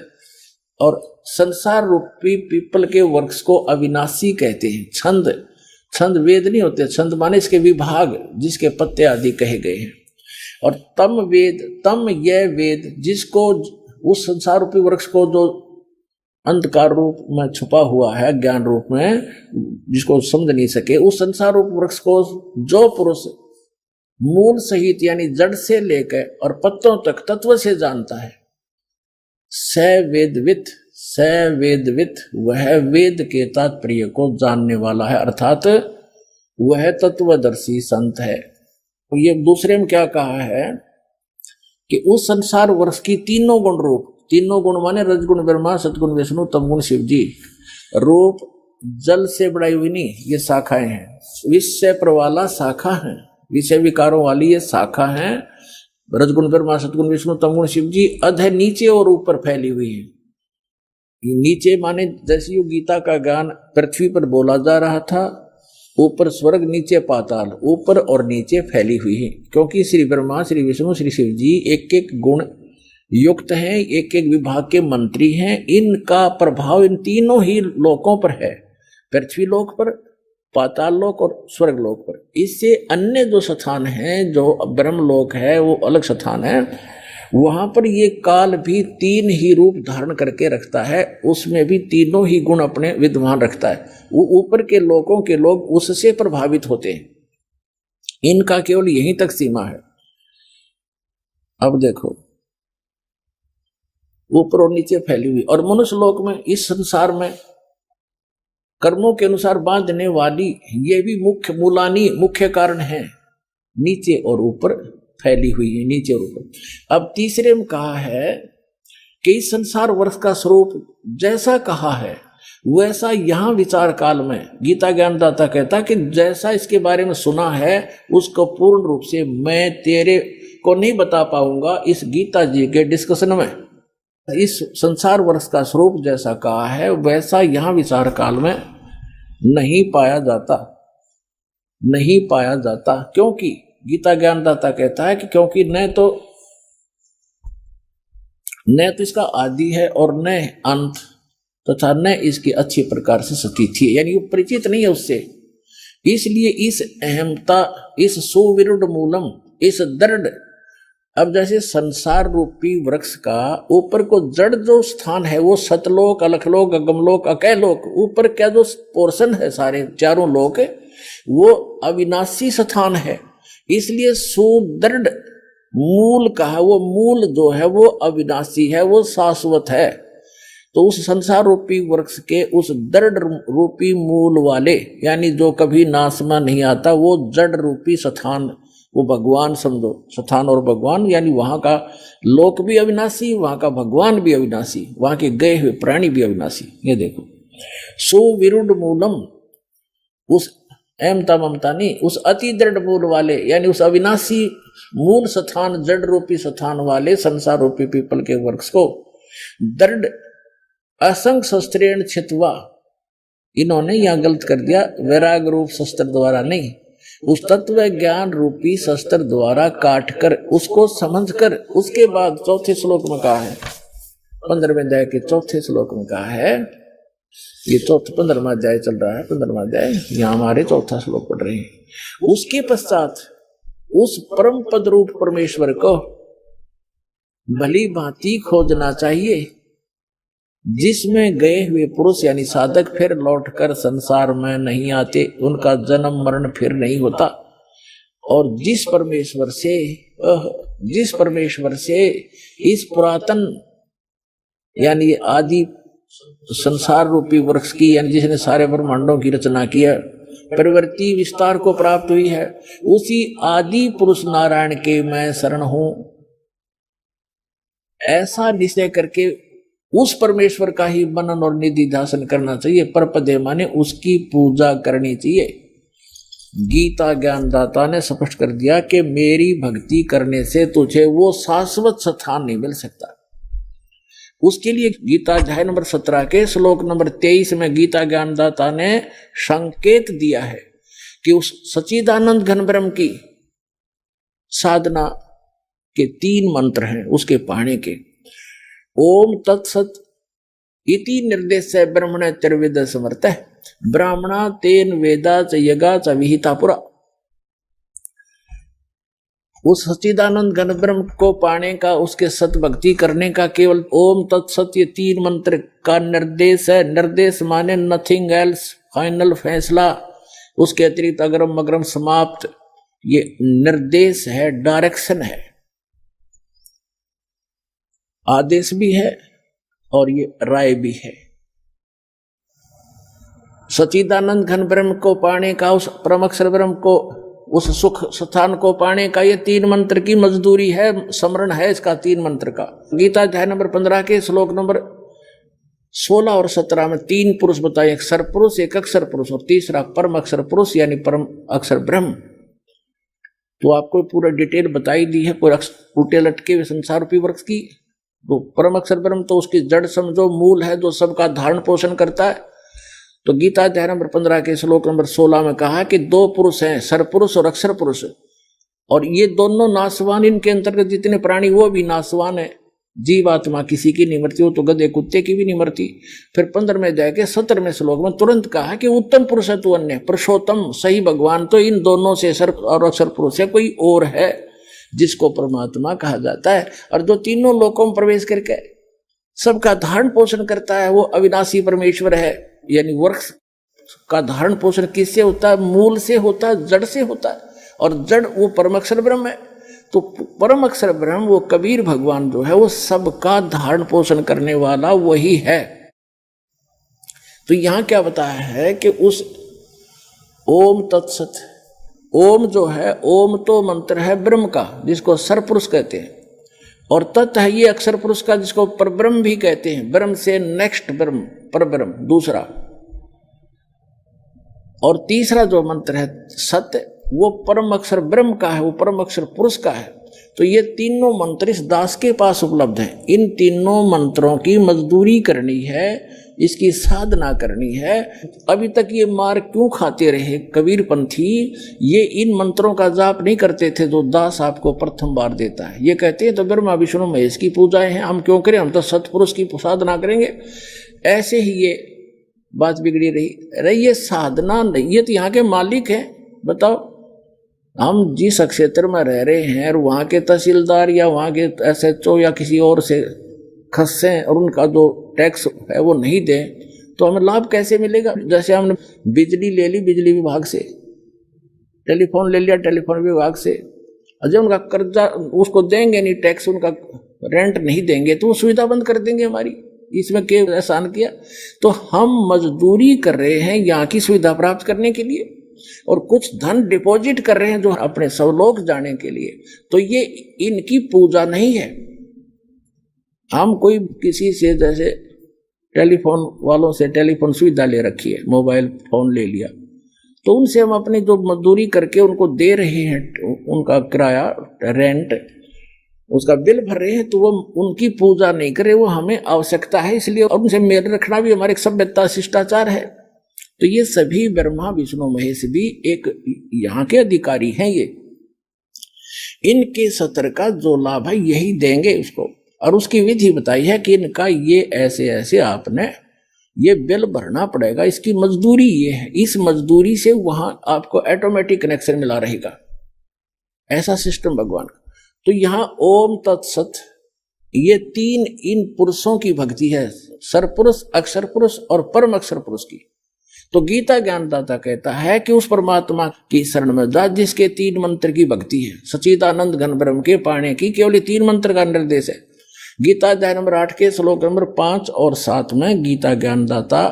और संसार रूपी पीपल के वृक्ष को अविनाशी कहते हैं। छंद, छंद वेद नहीं होते, छंद माने इसके विभाग, जिसके पत्ते आदि कहे गए हैं। और तम वेद, तम यह वेद जिसको, उस संसार रूपी वृक्ष को जो अंधकार रूप में छुपा हुआ है, ज्ञान रूप में, जिसको समझ नहीं सके, उस संसार रूप वृक्ष को जो पुरुष मूल सहित यानी जड़ से लेकर और पत्तों तक तत्व से जानता है, स वेदवित, स वेदवित, वह वेद के तात्पर्य को जानने वाला है, अर्थात वह तत्वदर्शी संत है। तो ये दूसरे में क्या कहा है कि उस संसार वृक्ष की तीनों गुण रूप, तीनों गुण माने रजगुण ब्रह्मा, सतगुण विष्णु, तमगुण शिव जी, रूप जल से बढ़ाई हुई नहीं, ये शाखाएं हैं। विषय प्रवाला शाखा है, विषय विकारों वाली ये शाखा है। रजगुण ब्रह्मा, सतगुण विष्णु, तमगुण शिव जी, अध नीचे और ऊपर फैली हुई है। नीचे माने जैसे यो गीता का ज्ञान पृथ्वी पर बोला जा रहा था, ऊपर स्वर्ग नीचे पाताल, ऊपर और नीचे फैली हुई है। क्योंकि श्री ब्रह्मा, श्री विष्णु, श्री शिव जी एक एक गुण युक्त हैं, एक एक विभाग के मंत्री हैं। इनका प्रभाव इन तीनों ही लोकों पर है, पृथ्वी लोक पर, पाताल लोक और स्वर्ग लोक पर। इससे अन्य जो स्थान है, जो ब्रह्म लोक है, वो अलग स्थान है, वहां पर ये काल भी तीन ही रूप धारण करके रखता है, उसमें भी तीनों ही गुण अपने विद्यमान रखता है। वो ऊपर के लोकों के लोग उससे प्रभावित होते हैं, इनका केवल यहीं तक सीमा है। अब देखो, ऊपर और नीचे फैली हुई, और मनुष्य लोक में, इस संसार में कर्मों के अनुसार बांधने वाली ये भी मुख्य मूलानी, मुख्य कारण है, नीचे और ऊपर फैली हुई है, नीचे और ऊपर। अब तीसरे में कहा है कि इस संसार वर्ष का स्वरूप जैसा कहा है वैसा यहां विचार काल में गीता ज्ञानदाता कहता कि जैसा इसके बारे में सुना है उसको पूर्ण रूप से मैं तेरे को नहीं बता पाऊंगा इस गीता जी के डिस्कशन में। इस संसार वर्ष का स्वरूप जैसा कहा है वैसा यहां विचार काल में नहीं पाया जाता, नहीं पाया जाता। क्योंकि गीता ज्ञानदाता कहता है कि क्योंकि न तो इसका आदि है और न अंत, तथा न इसकी अच्छी प्रकार से स्थिति है, यानी वो परिचित नहीं है उससे। इसलिए इस अहमता, इस सुविरुद्ध मूलम, इस दृढ़, अब जैसे संसार रूपी वृक्ष का ऊपर को जड़ जो स्थान है वो सतलोक, अलखलोक, अगमलोक, अकैलोक, ऊपर क्या जो पोर्शन है सारे चारों लोक वो अविनाशी स्थान है। इसलिए सुदृढ़ मूल कहा, वो मूल जो है वो अविनाशी है, वो शाश्वत है। तो उस संसार रूपी वृक्ष के उस दृढ़ रूपी मूल वाले, यानी जो कभी नाश में नहीं आता, वो जड़ रूपी स्थान, वो भगवान समझो, स्थान और भगवान, यानी वहां का लोक भी अविनाशी, वहां का भगवान भी अविनाशी, वहां के गए हुए प्राणी भी अविनाशी। ये देखो, सुविरुद्ध मूलम, उस अहमता ममता नहीं, उस अति दृढ़ मूल वाले, यानी उस अविनाशी मूल स्थान, जड़ रूपी स्थान वाले संसार रूपी पीपल के वृक्ष को दृढ़ असंग शस्त्रेण छित्वा, इन्होंने यहां गलत कर दिया, वैराग रूप शस्त्र द्वारा नहीं, उस तत्व ज्ञान रूपी शस्त्र द्वारा काट कर, उसको समझ कर, उसके बाद चौथे श्लोक में कहा है, 15वें अध्याय के चौथे श्लोक में कहा है, ये 15वां अध्याय चल रहा है, 15वां अध्याय, यहाँ हमारे चौथा श्लोक पढ़ रहे हैं। उसके पश्चात उस परम पद रूप परमेश्वर को भली भांति खोजना चाहिए, जिसमें गए हुए पुरुष यानी साधक फिर लौटकर संसार में नहीं आते, उनका जन्म मरण फिर नहीं होता। और जिस परमेश्वर से इस पुरातन यानी आदि संसार रूपी वृक्ष की, यानी जिसने सारे ब्रह्मांडों की रचना की है, प्रवृत्ति विस्तार को प्राप्त हुई है, उसी आदि पुरुष नारायण के मैं शरण हूं, ऐसा निश्चय करके उस परमेश्वर का ही मनन और निधि ध्यान करना चाहिए। परपदे माने उसकी पूजा करनी चाहिए। गीता ज्ञानदाता ने स्पष्ट कर दिया कि मेरी भक्ति करने से तुझे वो शाश्वत स्थान नहीं मिल सकता। उसके लिए गीता अध्याय नंबर 17 के श्लोक नंबर 23 में गीता ज्ञानदाता ने संकेत दिया है कि उस सच्चिदानंद घन ब्रह्म की साधना के 3 मंत्र हैं उसके पाने के। ओम तत्सत इति निर्देश ब्रह्मण त्रिविद समर्थ ब्राह्मणा तेन वेदा च यगा च विहिता पुरा। उस सच्चिदानंद घन ब्रह्म को पाने का, उसके सत भक्ति करने का केवल ओम तत्सत ये 3 मंत्र का निर्देश है। निर्देश माने नथिंग एल्स, फाइनल फैसला, उसके अतिरिक्त अग्रम अग्रम समाप्त, ये निर्देश है, डायरेक्शन है, आदेश भी है और ये राय भी है। सच्चिदानंद घन ब्रह्म को पाने का, उस परम अक्षर ब्रह्म को, उस सुख स्थान को पाने का ये 3 मंत्र की मजदूरी है, समरण है इसका 3 मंत्र का। गीता अध्याय नंबर 15 के श्लोक नंबर 16 और 17 में 3 पुरुष बताए, एक सर पुरुष, एक अक्षर पुरुष और तीसरा परम अक्षर पुरुष यानी परम अक्षर ब्रह्म। तो आपको पूरा डिटेल बताई दी है पूरा टूटे लटके हुए संसार रूपी वृक्ष की। तो परम अक्षर ब्रह्म तो उसकी जड़ समझो, मूल है जो सबका धारण पोषण करता है। तो गीता अध्याय नंबर 15 के श्लोक नंबर 16 में कहा कि 2 पुरुष हैं, सरपुरुष और अक्षर पुरुष, और ये दोनों नासवान, इनके अंतर्गत जितने प्राणी वो भी नासवान है। जीवात्मा किसी की नहीं मरती, वो तो गधे कुत्ते की भी नहीं मरती। फिर 15 में जाके 17वें श्लोक में तुरंत कहा कि उत्तम पुरुष है तू अन्य, पुरुषोत्तम सही भगवान तो इन दोनों से सर और अक्षर पुरुष है, कोई और है जिसको परमात्मा कहा जाता है, और जो तीनों लोकों में प्रवेश करके सबका धारण पोषण करता है वो अविनाशी परमेश्वर है। यानी वृक्ष का धारण पोषण किससे होता है? मूल से होता है, जड़ से होता है, और जड़ वो परम अक्षर ब्रह्म है। तो परम अक्षर ब्रह्म वो कबीर भगवान जो है वो सबका धारण पोषण करने वाला वही है। तो यहां क्या बताया है कि उस ओम तत्सत, ओम जो है, ओम तो मंत्र है ब्रह्म का जिसको सरपुरुष कहते हैं, और तत् है ये अक्षर पुरुष का जिसको परब्रह्म भी कहते हैं। ब्रह्म से नेक्स्ट ब्रह्म, परब्रह्म दूसरा, और तीसरा जो मंत्र है सत्य वो परम अक्षर ब्रह्म का है, वो परम अक्षर पुरुष का है। तो ये तीनों मंत्र इस दास के पास उपलब्ध हैं। इन तीनों मंत्रों की मजदूरी करनी है, इसकी साधना करनी है। अभी तक ये मार क्यों खाते रहे कबीर पंथी? ये इन मंत्रों का जाप नहीं करते थे जो दास आपको प्रथम बार देता है। ये कहते हैं तो ब्रह्मा विष्णु महेश की पूजाएं हैं, हम क्यों करें, हम तो सतपुरुष की साधना करेंगे। ऐसे ही ये बात बिगड़ी रही। ये साधना नहीं, ये तो यहाँ के मालिक हैं। बताओ, हम जिस क्षेत्र में रह रहे हैं और वहाँ के तहसीलदार या वहाँ के SHO या किसी और से खस्सें और उनका जो टैक्स है वो नहीं दें तो हमें लाभ कैसे मिलेगा? जैसे हमने बिजली ले ली बिजली विभाग से, टेलीफोन ले लिया टेलीफोन विभाग से, जब उनका कर्जा उसको देंगे नहीं, टैक्स उनका रेंट नहीं देंगे तो वो सुविधा बंद कर देंगे हमारी। इसमें क्या एहसान किया? तो हम मजदूरी कर रहे हैं यहाँ की सुविधा प्राप्त करने के लिए, और कुछ धन डिपॉजिट कर रहे हैं जो अपने स्वलोक जाने के लिए। तो ये इनकी पूजा नहीं है। हम कोई किसी से जैसे टेलीफोन वालों से टेलीफोन सुविधा ले रखी है, मोबाइल फोन ले लिया, तो उनसे हम अपनी जो मजदूरी करके उनको दे रहे हैं, उनका किराया रेंट उसका बिल भर रहे हैं, तो वो उनकी पूजा नहीं करे, वो हमें आवश्यकता है इसलिए, और उनसे मेल रखना भी हमारे सभ्यता शिष्टाचार है। तो ये सभी ब्रह्मा विष्णु महेश भी एक यहाँ के अधिकारी हैं। ये इनके सत्र का जो लाभ है यही देंगे उसको, और उसकी विधि बताई है कि इनका ये ऐसे ऐसे आपने ये बिल भरना पड़ेगा, इसकी मजदूरी ये है, इस मजदूरी से वहां आपको ऑटोमेटिक कनेक्शन मिला रहेगा। ऐसा सिस्टम भगवान का। तो यहाँ ओम तत्सत ये 3 इन पुरुषों की भक्ति है, सरपुरुष, अक्षर पुरुष और परम अक्षर पुरुष की। तो गीता ज्ञानदाता कहता है कि उस परमात्मा की शरण में जा जिसके 3 मंत्र की भक्ति है। सच्चिदानंद घन ब्रह्म के पाने की केवल 3 मंत्र का निर्देश है। गीता अध्याय नंबर 8 के श्लोक नंबर 5 और 7 में गीता ज्ञानदाता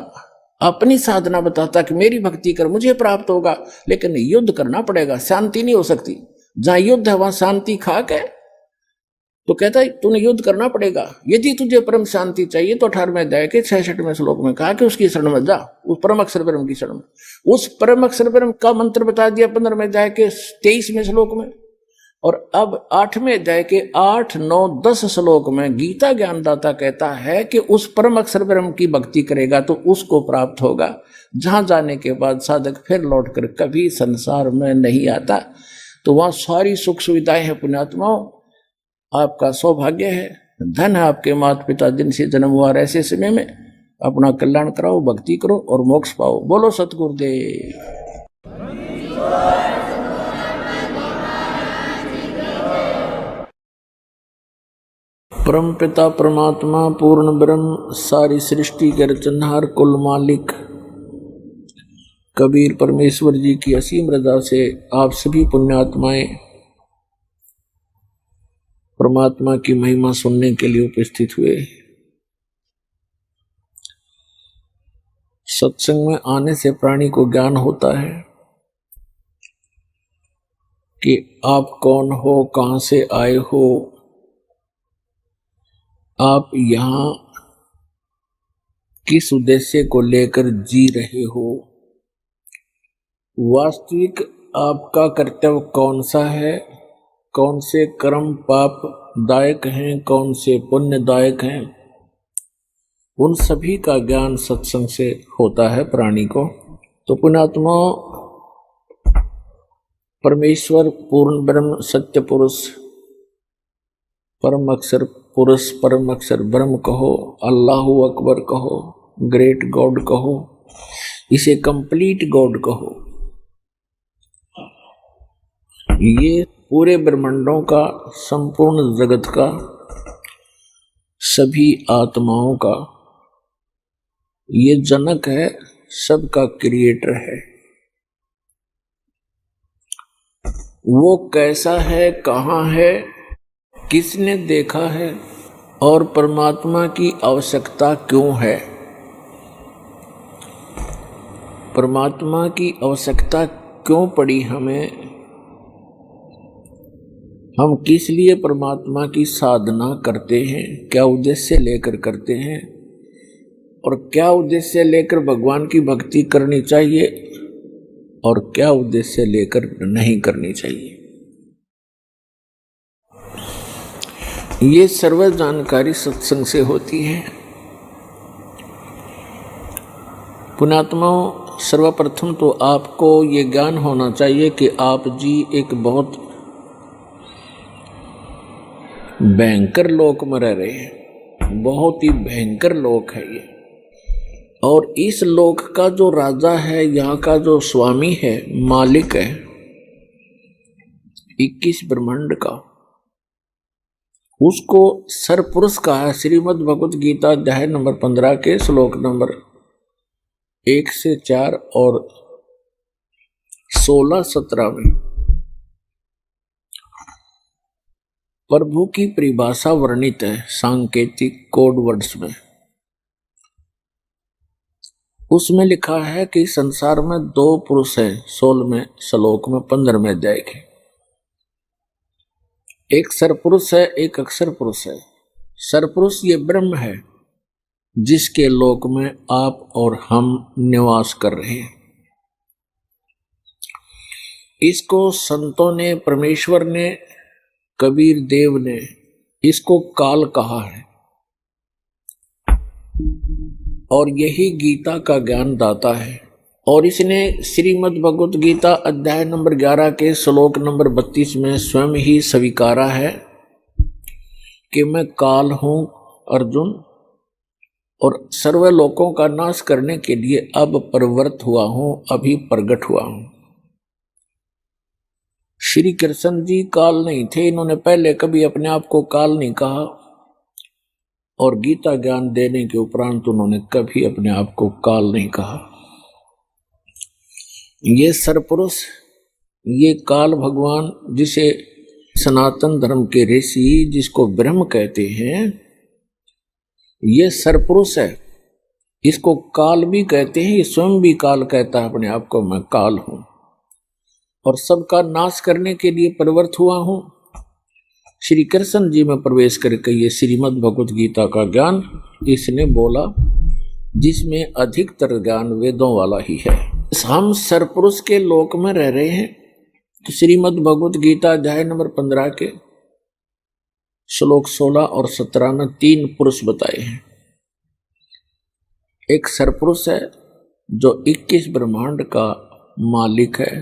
अपनी साधना बताता कि मेरी भक्ति कर मुझे प्राप्त होगा, लेकिन युद्ध करना पड़ेगा, शांति नहीं हो सकती। जहां युद्ध है वहां शांति खाक है। तो कहता है तूने युद्ध करना पड़ेगा, यदि तुझे परम शांति चाहिए तो 18वें अध्याय के 66वें श्लोक में कहा कि उसकी शरण में जा, उस परम अक्षर ब्रह्म की शरण में। उस परम अक्षर ब्रह्म का मंत्र बता दिया 15वें अध्याय के 23वें श्लोक में। और अब 8वें अध्याय के 8, 9, 10 श्लोक में गीता ज्ञानदाता कहता है कि उस परम अक्षर ब्रह्म की भक्ति करेगा तो उसको प्राप्त होगा, जहां जाने के बाद साधक फिर लौटकर कभी संसार में नहीं आता। तो वहां सारी सुख सुविधाएं हैं। पुण्यात्माओं, आपका सौभाग्य है, धन है आपके माता पिता जिनसे जन्म हुआ। ऐसे समय में अपना कल्याण कराओ, भक्ति करो और मोक्ष पाओ। बोलो सतगुरुदेव। परम पिता परमात्मा पूर्ण ब्रह्म सारी सृष्टि के रचनहार कुल मालिक कबीर परमेश्वर जी की असीम रजा से आप सभी पुण्यात्माएं परमात्मा की महिमा सुनने के लिए उपस्थित हुए। सत्संग में आने से प्राणी को ज्ञान होता है कि आप कौन हो, कहां से आए हो, आप यहां किस उद्देश्य को लेकर जी रहे हो, वास्तविक आपका कर्तव्य कौन सा है, कौन से कर्म पाप दायक हैं, कौन से पुण्यदायक हैं। उन सभी का ज्ञान सत्संग से होता है प्राणी को। तो पुण्यात्मा, परमेश्वर पूर्ण ब्रह्म सत्य पुरुष परम अक्षर पुरुष परम अक्षर ब्रह्म कहो, अल्लाहु अकबर कहो, ग्रेट गॉड कहो, इसे कंप्लीट गॉड कहो, ये पूरे ब्रह्मांडों का, संपूर्ण जगत का, सभी आत्माओं का ये जनक है, सबका क्रिएटर है। वो कैसा है, कहाँ है, किसने देखा है और परमात्मा की आवश्यकता क्यों है, परमात्मा की आवश्यकता क्यों पड़ी हमें, हम किस लिए परमात्मा की साधना करते हैं, क्या उद्देश्य लेकर करते हैं और क्या उद्देश्य लेकर भगवान की भक्ति करनी चाहिए और क्या उद्देश्य लेकर नहीं करनी चाहिए। ये सर्व जानकारी सत्संग से होती है। पुण्यात्माओं, सर्वप्रथम तो आपको ये ज्ञान होना चाहिए कि आप जी एक बहुत भयंकर लोक में रह रहे हैं। बहुत ही भयंकर लोक है ये। और इस लोक का जो राजा है, यहाँ का जो स्वामी है, मालिक है 21 ब्रह्मांड का, उसको सरपुरुष कहा है। श्रीमद् भगवत गीता अध्याय नंबर 15 के श्लोक नंबर 1 से 4 और 16-17 में प्रभु की परिभाषा वर्णित है सांकेतिक कोड वर्ड्स में। उसमें लिखा है कि संसार में 2 पुरुष हैं 16वें श्लोक में 15वें अध्याय के। एक सरपुरुष है, एक अक्षर पुरुष है। सरपुरुष ये ब्रह्म है जिसके लोक में आप और हम निवास कर रहे हैं। इसको संतों ने, परमेश्वर ने, कबीर देव ने इसको काल कहा है और यही गीता का ज्ञान दाता है। और इसने श्रीमद् भगवत गीता अध्याय नंबर 11 के श्लोक नंबर 32 में स्वयं ही स्वीकारा है कि मैं काल हूं अर्जुन, और सर्व लोकों का नाश करने के लिए अब प्रवृत्त हुआ हूं, अभी प्रकट हुआ हूं। श्री कृष्ण जी काल नहीं थे, इन्होंने पहले कभी अपने आप को काल नहीं कहा और गीता ज्ञान देने के उपरांत उन्होंने कभी अपने आप को काल नहीं कहा। ये सरपुरुष, ये काल भगवान, जिसे सनातन धर्म के ऋषि जिसको ब्रह्म कहते हैं, ये सरपुरुष है। इसको काल भी कहते हैं, ये स्वयं भी काल कहता है अपने आप को, मैं काल हूं और सबका नाश करने के लिए प्रवृत्त हुआ हूं। श्री कृष्ण जी में प्रवेश करके ये श्रीमद् भगवत गीता का ज्ञान इसने बोला, जिसमें अधिकतर ज्ञान वेदों वाला ही है। हम सरपुरुष के लोक में रह रहे हैं, तो श्रीमद् भगवत गीता अध्याय नंबर 15 के श्लोक 16 और 17 में 3 पुरुष बताए हैं। एक सरपुरुष है जो 21 ब्रह्मांड का मालिक है,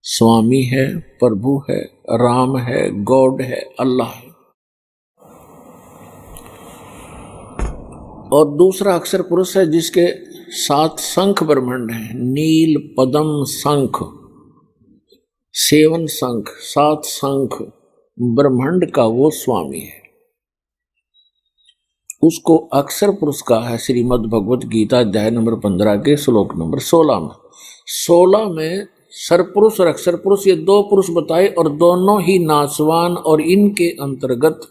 स्वामी है, प्रभु है, राम है, गॉड है, अल्लाह है। और दूसरा अक्षर पुरुष है जिसके 7 शंख ब्रह्मांड हैं, नील, पद्म, शंख, 7 शंख, 7 शंख ब्रह्मांड का वो स्वामी है। उसको अक्षर पुरुष कहा है श्रीमद् भगवत गीता अध्याय नंबर 15 के श्लोक नंबर 16 में। 16 में सरपुरुष और अक्षर पुरुष ये 2 पुरुष बताए, और दोनों ही नाशवान, और इनके अंतर्गत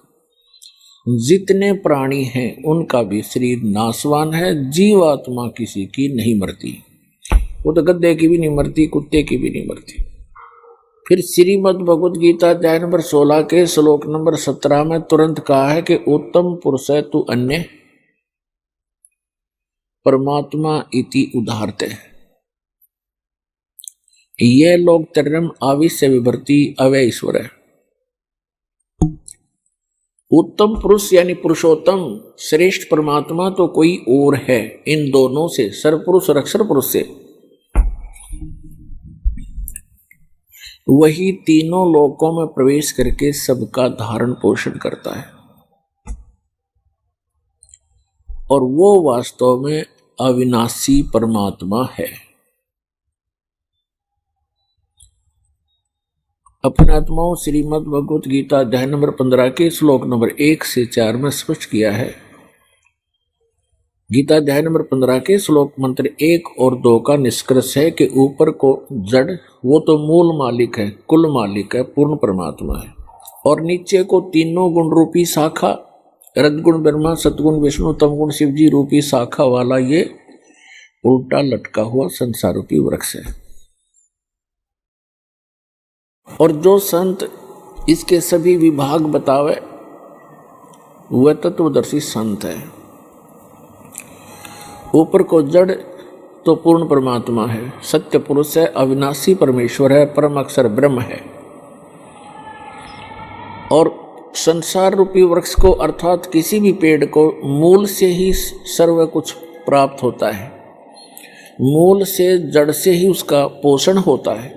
जितने प्राणी हैं उनका भी शरीर नाशवान है। जीवात्मा किसी की नहीं मरती, वो तो गद्दे की भी नहीं मरती, कुत्ते की भी नहीं मरती। फिर श्रीमद् भगवत गीता अध्याय नंबर 16 के श्लोक नंबर 17 में तुरंत कहा है कि उत्तम पुरुष है तू अन्य परमात्मा इति उदाहरते। ये लोग तरम आविश्य विभर्ति अवय ईश्वर है। उत्तम पुरुष यानी पुरुषोत्तम श्रेष्ठ परमात्मा तो कोई और है इन दोनों से, सरपुरुष और अक्षर पुरुष से। वही तीनों लोकों में प्रवेश करके सबका धारण पोषण करता है, और वो वास्तव में अविनाशी परमात्मा है। अपने आत्माओं श्रीमद् भगवत गीता अध्याय नंबर 15 के श्लोक नंबर 1 से 4 में स्पष्ट किया है। गीता अध्याय नंबर 15 के श्लोक मंत्र 1 और 2 का निष्कर्ष है कि ऊपर को जड़ वो तो मूल मालिक है, कुल मालिक है, पूर्ण परमात्मा है, और नीचे को तीनों गुण रूपी शाखा, रजगुण ब्रह्मा, सतगुण विष्णु, तमगुण शिव जी रूपी शाखा वाला ये उल्टा लटका हुआ संसार रूपी वृक्ष है। और जो संत इसके सभी विभाग बतावे वह तत्वदर्शी संत है। ऊपर को जड़ तो पूर्ण परमात्मा है, सत्य पुरुष है, अविनाशी परमेश्वर है, परम अक्षर ब्रह्म है, और संसार रूपी वृक्ष को अर्थात किसी भी पेड़ को मूल से ही सर्व कुछ प्राप्त होता है, मूल से जड़ से ही उसका पोषण होता है।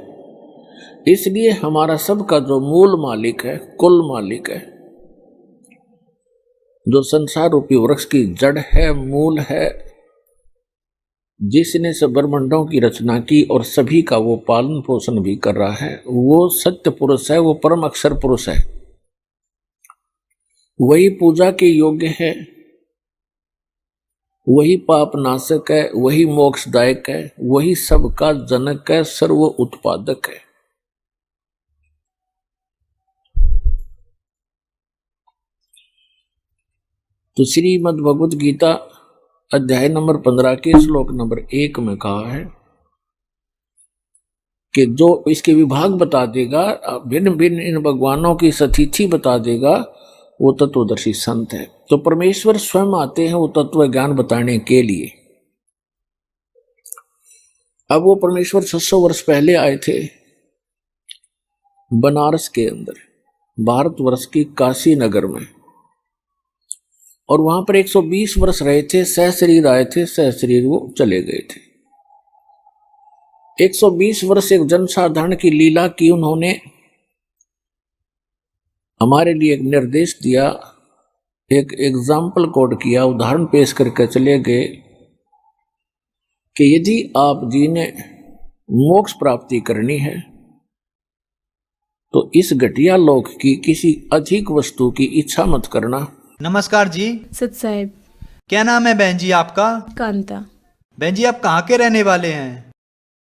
इसलिए हमारा सबका जो मूल मालिक है, कुल मालिक है, जो संसार रूपी वृक्ष की जड़ है, मूल है, जिसने सब ब्रह्मांडों की रचना की और सभी का वो पालन पोषण भी कर रहा है, वो सत्य पुरुष है, वो परम अक्षर पुरुष है। वही पूजा के योग्य है, वही पाप नाशक है, वही मोक्षदायक है, वही सबका जनक है, सर्व उत्पादक है। तो श्रीमद् भगवत गीता अध्याय नंबर 15 के श्लोक नंबर 1 में कहा है कि जो इसके विभाग बता देगा, भिन्न भिन्न इन भगवानों की सतिथि बता देगा, वो तत्वदर्शी संत है। तो परमेश्वर स्वयं आते हैं वो तत्व ज्ञान बताने के लिए। अब वो परमेश्वर 600 वर्ष पहले आए थे बनारस के अंदर, भारतवर्ष की काशी नगर में, और वहां पर 120 वर्ष रहे थे, सहशरीर आए थे, सहशरीर वो चले गए थे। 120 वर्ष एक जनसाधारण की लीला की उन्होंने, हमारे लिए एक निर्देश दिया, एक एग्जाम्पल कोड किया, उदाहरण पेश करके चले गए कि यदि आप जी ने मोक्ष प्राप्ति करनी है तो इस घटिया लोक की किसी अधिक वस्तु की इच्छा मत करना। नमस्कार जी। सत साहेब। क्या नाम है बहन जी आपका? कांता। बहन जी आप कहाँ के रहने वाले हैं?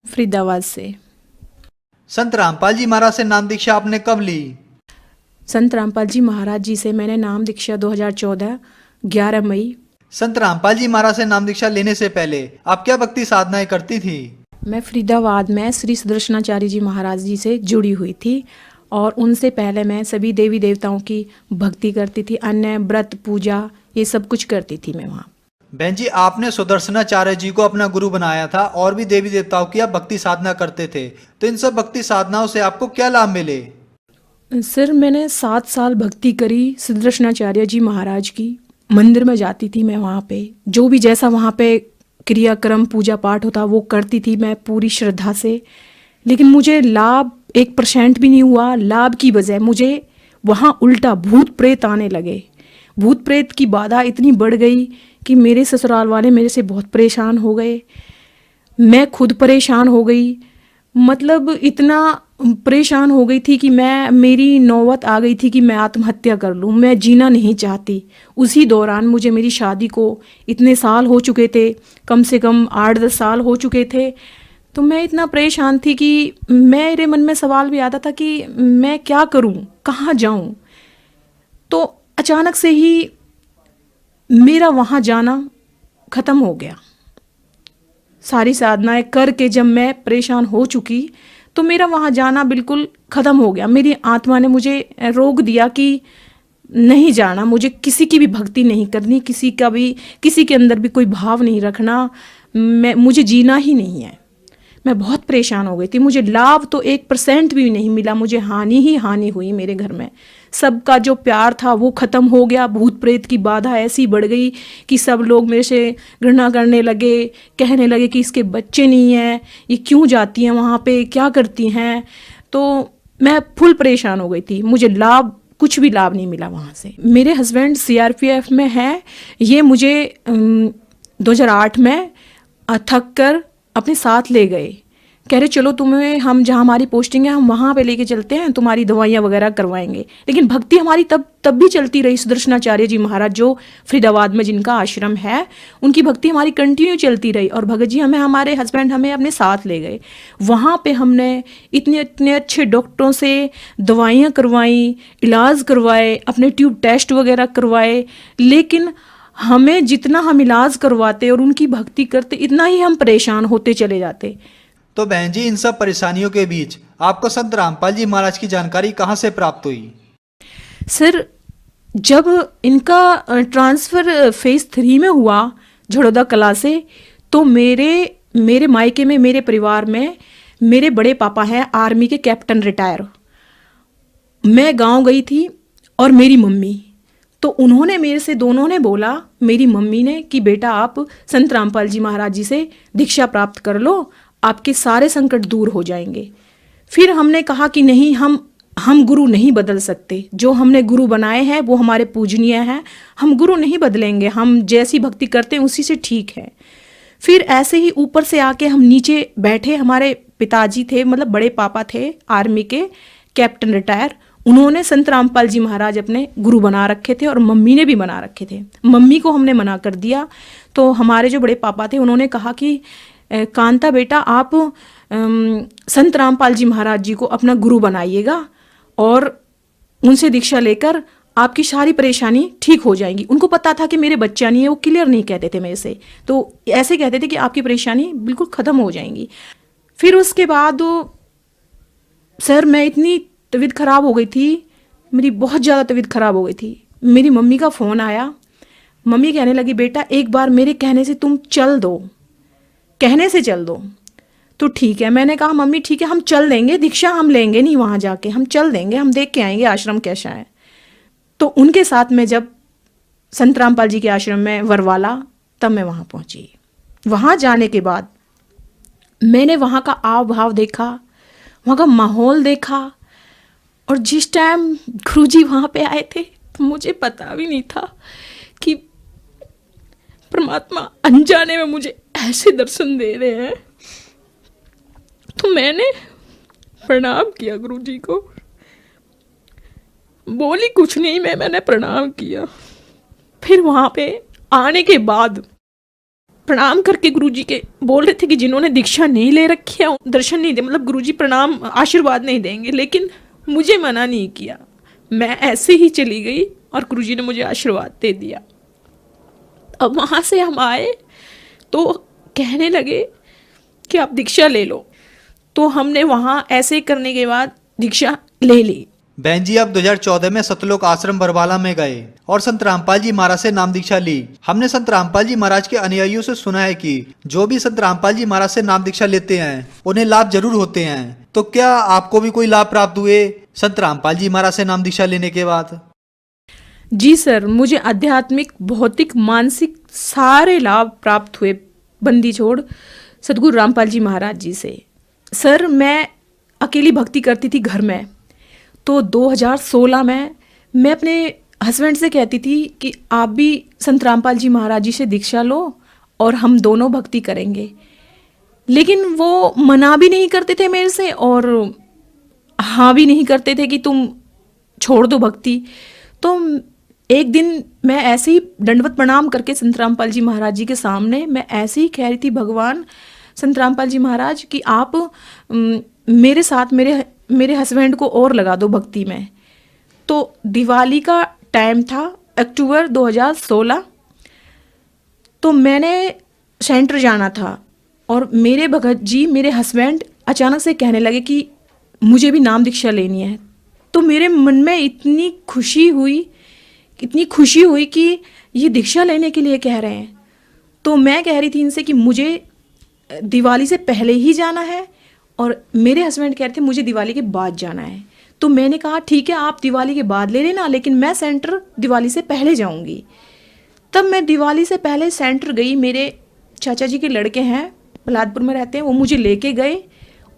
फरीदाबाद से। संत रामपाल जी महाराज से नाम दीक्षा आपने कब ली? संत रामपाल जी महाराज जी से मैंने नाम दीक्षा 2014 11 मई। संत रामपाल जी महाराज से नाम दीक्षा लेने से पहले आप क्या भक्ति साधनाएं करती थी? मैं फरीदाबाद में श्री सुदर्शनाचार्य जी महाराज जी से जुड़ी हुई थी, और उनसे पहले मैं सभी देवी देवताओं की भक्ति करती थी, अन्य व्रत पूजा ये सब कुछ करती थी मैं वहाँ। बहन जी, आपने सुदर्शनाचार्य जी को अपना गुरु बनाया था और भी देवी देवताओं की आप भक्ति साधना करते थे, तो इन सब भक्ति साधनाओं से आपको क्या लाभ मिले? सर मैंने 7 साल भक्ति करी सुदर्शनाचार्य जी महाराज की। मंदिर में जाती थी मैं, वहाँ पे जो भी जैसा वहाँ पे क्रियाक्रम पूजा पाठ होता वो करती थी मैं पूरी श्रद्धा से, लेकिन मुझे लाभ 1% भी नहीं हुआ। लाभ की बजाय मुझे वहाँ उल्टा भूत प्रेत आने लगे। भूत प्रेत की बाधा इतनी बढ़ गई कि मेरे ससुराल वाले मेरे से बहुत परेशान हो गए, मैं खुद परेशान हो गई। मतलब इतना परेशान हो गई थी कि मेरी नौबत आ गई थी कि मैं आत्महत्या कर लूँ, मैं जीना नहीं चाहती। उसी दौरान मुझे मेरी शादी को इतने साल हो चुके थे, कम से कम 8-10 साल हो चुके थे। तो मैं इतना परेशान थी कि मेरे मन में सवाल भी आता था कि मैं क्या करूँ, कहाँ जाऊँ। तो अचानक से ही मेरा वहाँ जाना ख़त्म हो गया। सारी साधनाएं करके जब मैं परेशान हो चुकी तो मेरा वहाँ जाना बिल्कुल ख़त्म हो गया। मेरी आत्मा ने मुझे रोक दिया कि नहीं जाना, मुझे किसी की भी भक्ति नहीं करनी, किसी के अंदर भी कोई भाव नहीं रखना, मुझे जीना ही नहीं है। मैं बहुत परेशान हो गई थी। मुझे लाभ तो 1% भी नहीं मिला, मुझे हानि ही हानि हुई। मेरे घर में सबका जो प्यार था वो ख़त्म हो गया। भूत प्रेत की बाधा ऐसी बढ़ गई कि सब लोग मेरे से घृणा करने लगे, कहने लगे कि इसके बच्चे नहीं हैं, ये क्यों जाती हैं वहाँ पे, क्या करती हैं। तो मैं फुल परेशान हो गई थी। मुझे कुछ भी लाभ नहीं मिला वहाँ से। मेरे हस्बैंड CRPF में हैं। ये मुझे 2008 में थक कर अपने साथ ले गए, कह रहे चलो तुम्हें हम जहाँ हमारी पोस्टिंग है हम वहाँ पे लेके चलते हैं, तुम्हारी दवाइयाँ वगैरह करवाएंगे। लेकिन भक्ति हमारी तब भी चलती रही। सुदर्शनाचार्य जी महाराज जो फरीदाबाद में जिनका आश्रम है, उनकी भक्ति हमारी कंटिन्यू चलती रही। और भगत जी हमारे हस्बैंड हमें अपने साथ ले गए। वहाँ पे हमने इतने अच्छे डॉक्टरों से दवाइयाँ करवाई, इलाज करवाए, अपने ट्यूब टेस्ट वगैरह करवाए। लेकिन हमें जितना हम इलाज करवाते और उनकी भक्ति करते, इतना ही हम परेशान होते चले जाते। तो बहन जी, इन सब परेशानियों के बीच आपको संत रामपाल जी महाराज की जानकारी कहाँ से प्राप्त हुई? सर जब इनका ट्रांसफ़र फेज़ 3 में हुआ झड़ौदा कला से, तो मेरे मायके में, मेरे परिवार में मेरे बड़े पापा हैं आर्मी के कैप्टन रिटायर। मैं गांव गई थी और मेरी मम्मी, तो उन्होंने मेरे से, दोनों ने बोला, मेरी मम्मी ने कि बेटा आप संत रामपाल जी महाराज जी से दीक्षा प्राप्त कर लो, आपके सारे संकट दूर हो जाएंगे। फिर हमने कहा कि नहीं, हम गुरु नहीं बदल सकते। जो हमने गुरु बनाए हैं वो हमारे पूजनीय हैं, हम गुरु नहीं बदलेंगे, हम जैसी भक्ति करते हैं उसी से ठीक है। फिर ऐसे ही ऊपर से आके हम नीचे बैठे। हमारे पिताजी थे, मतलब बड़े पापा थे आर्मी के कैप्टन रिटायर, उन्होंने संत रामपाल जी महाराज अपने गुरु बना रखे थे और मम्मी ने भी बना रखे थे। मम्मी को हमने मना कर दिया। तो हमारे जो बड़े पापा थे उन्होंने कहा कि कांता बेटा आप संत रामपाल जी महाराज जी को अपना गुरु बनाइएगा और उनसे दीक्षा लेकर आपकी सारी परेशानी ठीक हो जाएंगी। उनको पता था कि मेरे बच्चा नहीं है, वो क्लियर नहीं कहते थे मेरे से, तो ऐसे कहते थे कि आपकी परेशानी बिल्कुल ख़त्म हो जाएंगी। फिर उसके बाद सर मैं इतनी तबीयत ख़राब हो गई थी, मेरी बहुत ज़्यादा तबीयत ख़राब हो गई थी। मेरी मम्मी का फ़ोन आया। मम्मी कहने लगी बेटा एक बार मेरे कहने से तुम चल दो, कहने से चल दो। तो ठीक है, मैंने कहा मम्मी ठीक है हम चल देंगे, दीक्षा हम लेंगे नहीं वहाँ जाके, हम चल देंगे, हम देख के आएंगे आश्रम कैसा है। तो उनके साथ में जब संत रामपाल जी के आश्रम में वरवाला, तब मैं वहाँ पहुँची। वहाँ जाने के बाद मैंने वहाँ का आव भाव देखा, वहाँ का माहौल देखा। और जिस टाइम गुरुजी वहाँ पे आए थे मुझे पता भी नहीं था कि परमात्मा अनजाने में मुझे ऐसे दर्शन दे रहे हैं। तो मैंने प्रणाम किया गुरुजी को, बोली कुछ नहीं, मैंने प्रणाम किया। फिर वहाँ पे आने के बाद प्रणाम करके गुरुजी के बोल रहे थे कि जिन्होंने दीक्षा नहीं ले रखी है दर्शन नहीं दे, मतलब गुरुजी प्रणाम आशीर्वाद नहीं देंगे। लेकिन मुझे मना नहीं किया, मैं ऐसे ही चली गई और गुरुजी ने मुझे आशीर्वाद दे दिया। अब वहाँ से हम आए तो कहने लगे कि आप दीक्षा ले लो। तो हमने वहाँ ऐसे करने के बाद दीक्षा ले ली। बहन जी, आप 2014 में सतलोक आश्रम बरवाला में गए और संत रामपाल जी महाराज से नाम दीक्षा ली। हमने संत रामपाल जी महाराज के अनुयायियों से सुना है कि जो भी संत रामपाल जी महाराज से नाम दीक्षा लेते हैं उन्हें लाभ जरूर होते हैं। तो क्या आपको भी कोई लाभ प्राप्त हुए संत रामपाल जी महाराज से नाम दीक्षा लेने के बाद? जी सर, मुझे आध्यात्मिक, भौतिक, मानसिक सारे लाभ प्राप्त हुए बंदी छोड़ सदगुरु रामपाल जी महाराज जी से। सर, मैं अकेली भक्ति करती थी घर में, तो 2016 में मैं अपने हस्बैंड से कहती थी कि आप भी संत रामपाल जी महाराज जी से दीक्षा लो और हम दोनों भक्ति करेंगे। लेकिन वो मना भी नहीं करते थे मेरे से और हाँ भी नहीं करते थे कि तुम छोड़ दो भक्ति। तो एक दिन मैं ऐसे ही दंडवत प्रणाम करके संत रामपाल जी महाराज जी के सामने मैं ऐसे ही कह रही थी, भगवान संत रामपाल जी महाराज कि आप मेरे साथ मेरे हस्बैंड को और लगा दो भक्ति में। तो दिवाली का टाइम था, अक्टूबर 2016। तो मैंने सेंटर जाना था और मेरे भगत जी, मेरे हस्बैंड अचानक से कहने लगे कि मुझे भी नाम दीक्षा लेनी है। तो मेरे मन में इतनी खुशी हुई कि ये दीक्षा लेने के लिए कह रहे हैं। तो मैं कह रही थी इनसे कि मुझे दिवाली से पहले ही जाना है और मेरे हस्बैंड कह रहे थे मुझे दिवाली के बाद जाना है। तो मैंने कहा ठीक है, आप दिवाली के बाद ले लेना, लेकिन मैं सेंटर दिवाली से पहले जाऊंगी। तब मैं दिवाली से पहले सेंटर गई। मेरे चाचा जी के लड़के हैं, प्रहलादपुर में रहते हैं, वो मुझे लेके गए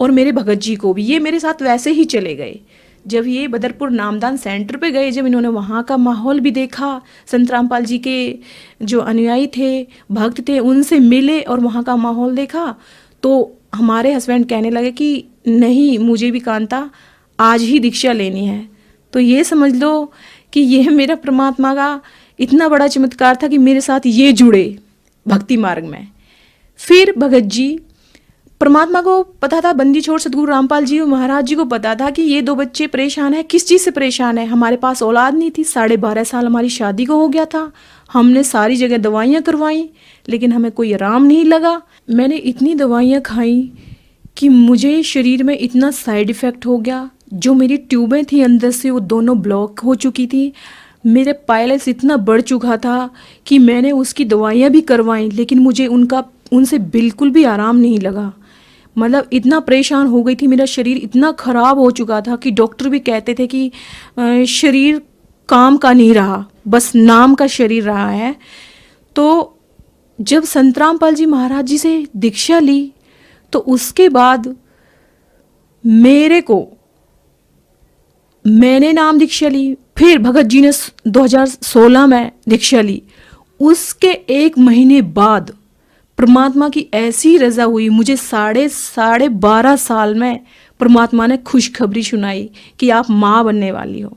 और मेरे भगत जी को भी, ये मेरे साथ वैसे ही चले गए। जब ये बदरपुर नामदान सेंटर पे गए, जब इन्होंने वहाँ का माहौल भी देखा, संत रामपाल जी के जो अनुयायी थे, भक्त थे, उनसे मिले और वहाँ का माहौल देखा, तो हमारे हस्बैंड कहने लगे कि नहीं, मुझे भी कांता आज ही दीक्षा लेनी है। तो ये समझ लो कि ये मेरा परमात्मा का इतना बड़ा चमत्कार था कि मेरे साथ ये जुड़े भक्ति मार्ग में। फिर भगत जी, परमात्मा को पता था, बंदी छोड़ सदगुरु रामपाल जी महाराज जी को पता था कि ये दो बच्चे परेशान है। किस चीज़ से परेशान है? हमारे पास औलाद नहीं थी, 12.5 साल हमारी शादी को हो गया था। हमने सारी जगह दवाइयाँ करवाई लेकिन हमें कोई आराम नहीं लगा। मैंने इतनी दवाइयाँ खाई कि मुझे शरीर में इतना साइड इफ़ेक्ट हो गया। जो मेरी ट्यूबें थी अंदर से वो दोनों ब्लॉक हो चुकी थी। मेरे पायल्स इतना बढ़ चुका था कि मैंने उसकी दवाइयाँ भी करवाई लेकिन मुझे उनसे बिल्कुल भी आराम नहीं लगा। मतलब इतना परेशान हो गई थी, मेरा शरीर इतना ख़राब हो चुका था कि डॉक्टर भी कहते थे कि शरीर काम का नहीं रहा, बस नाम का शरीर रहा है। तो जब संत रामपाल जी महाराज जी से दीक्षा ली तो उसके बाद मैंने नाम दीक्षा ली। फिर भगत जी ने 2016 में दीक्षा ली। उसके 1 महीने बाद परमात्मा की ऐसी रजा हुई, मुझे 12.5 साल में परमात्मा ने खुशखबरी सुनाई कि आप माँ बनने वाली हो।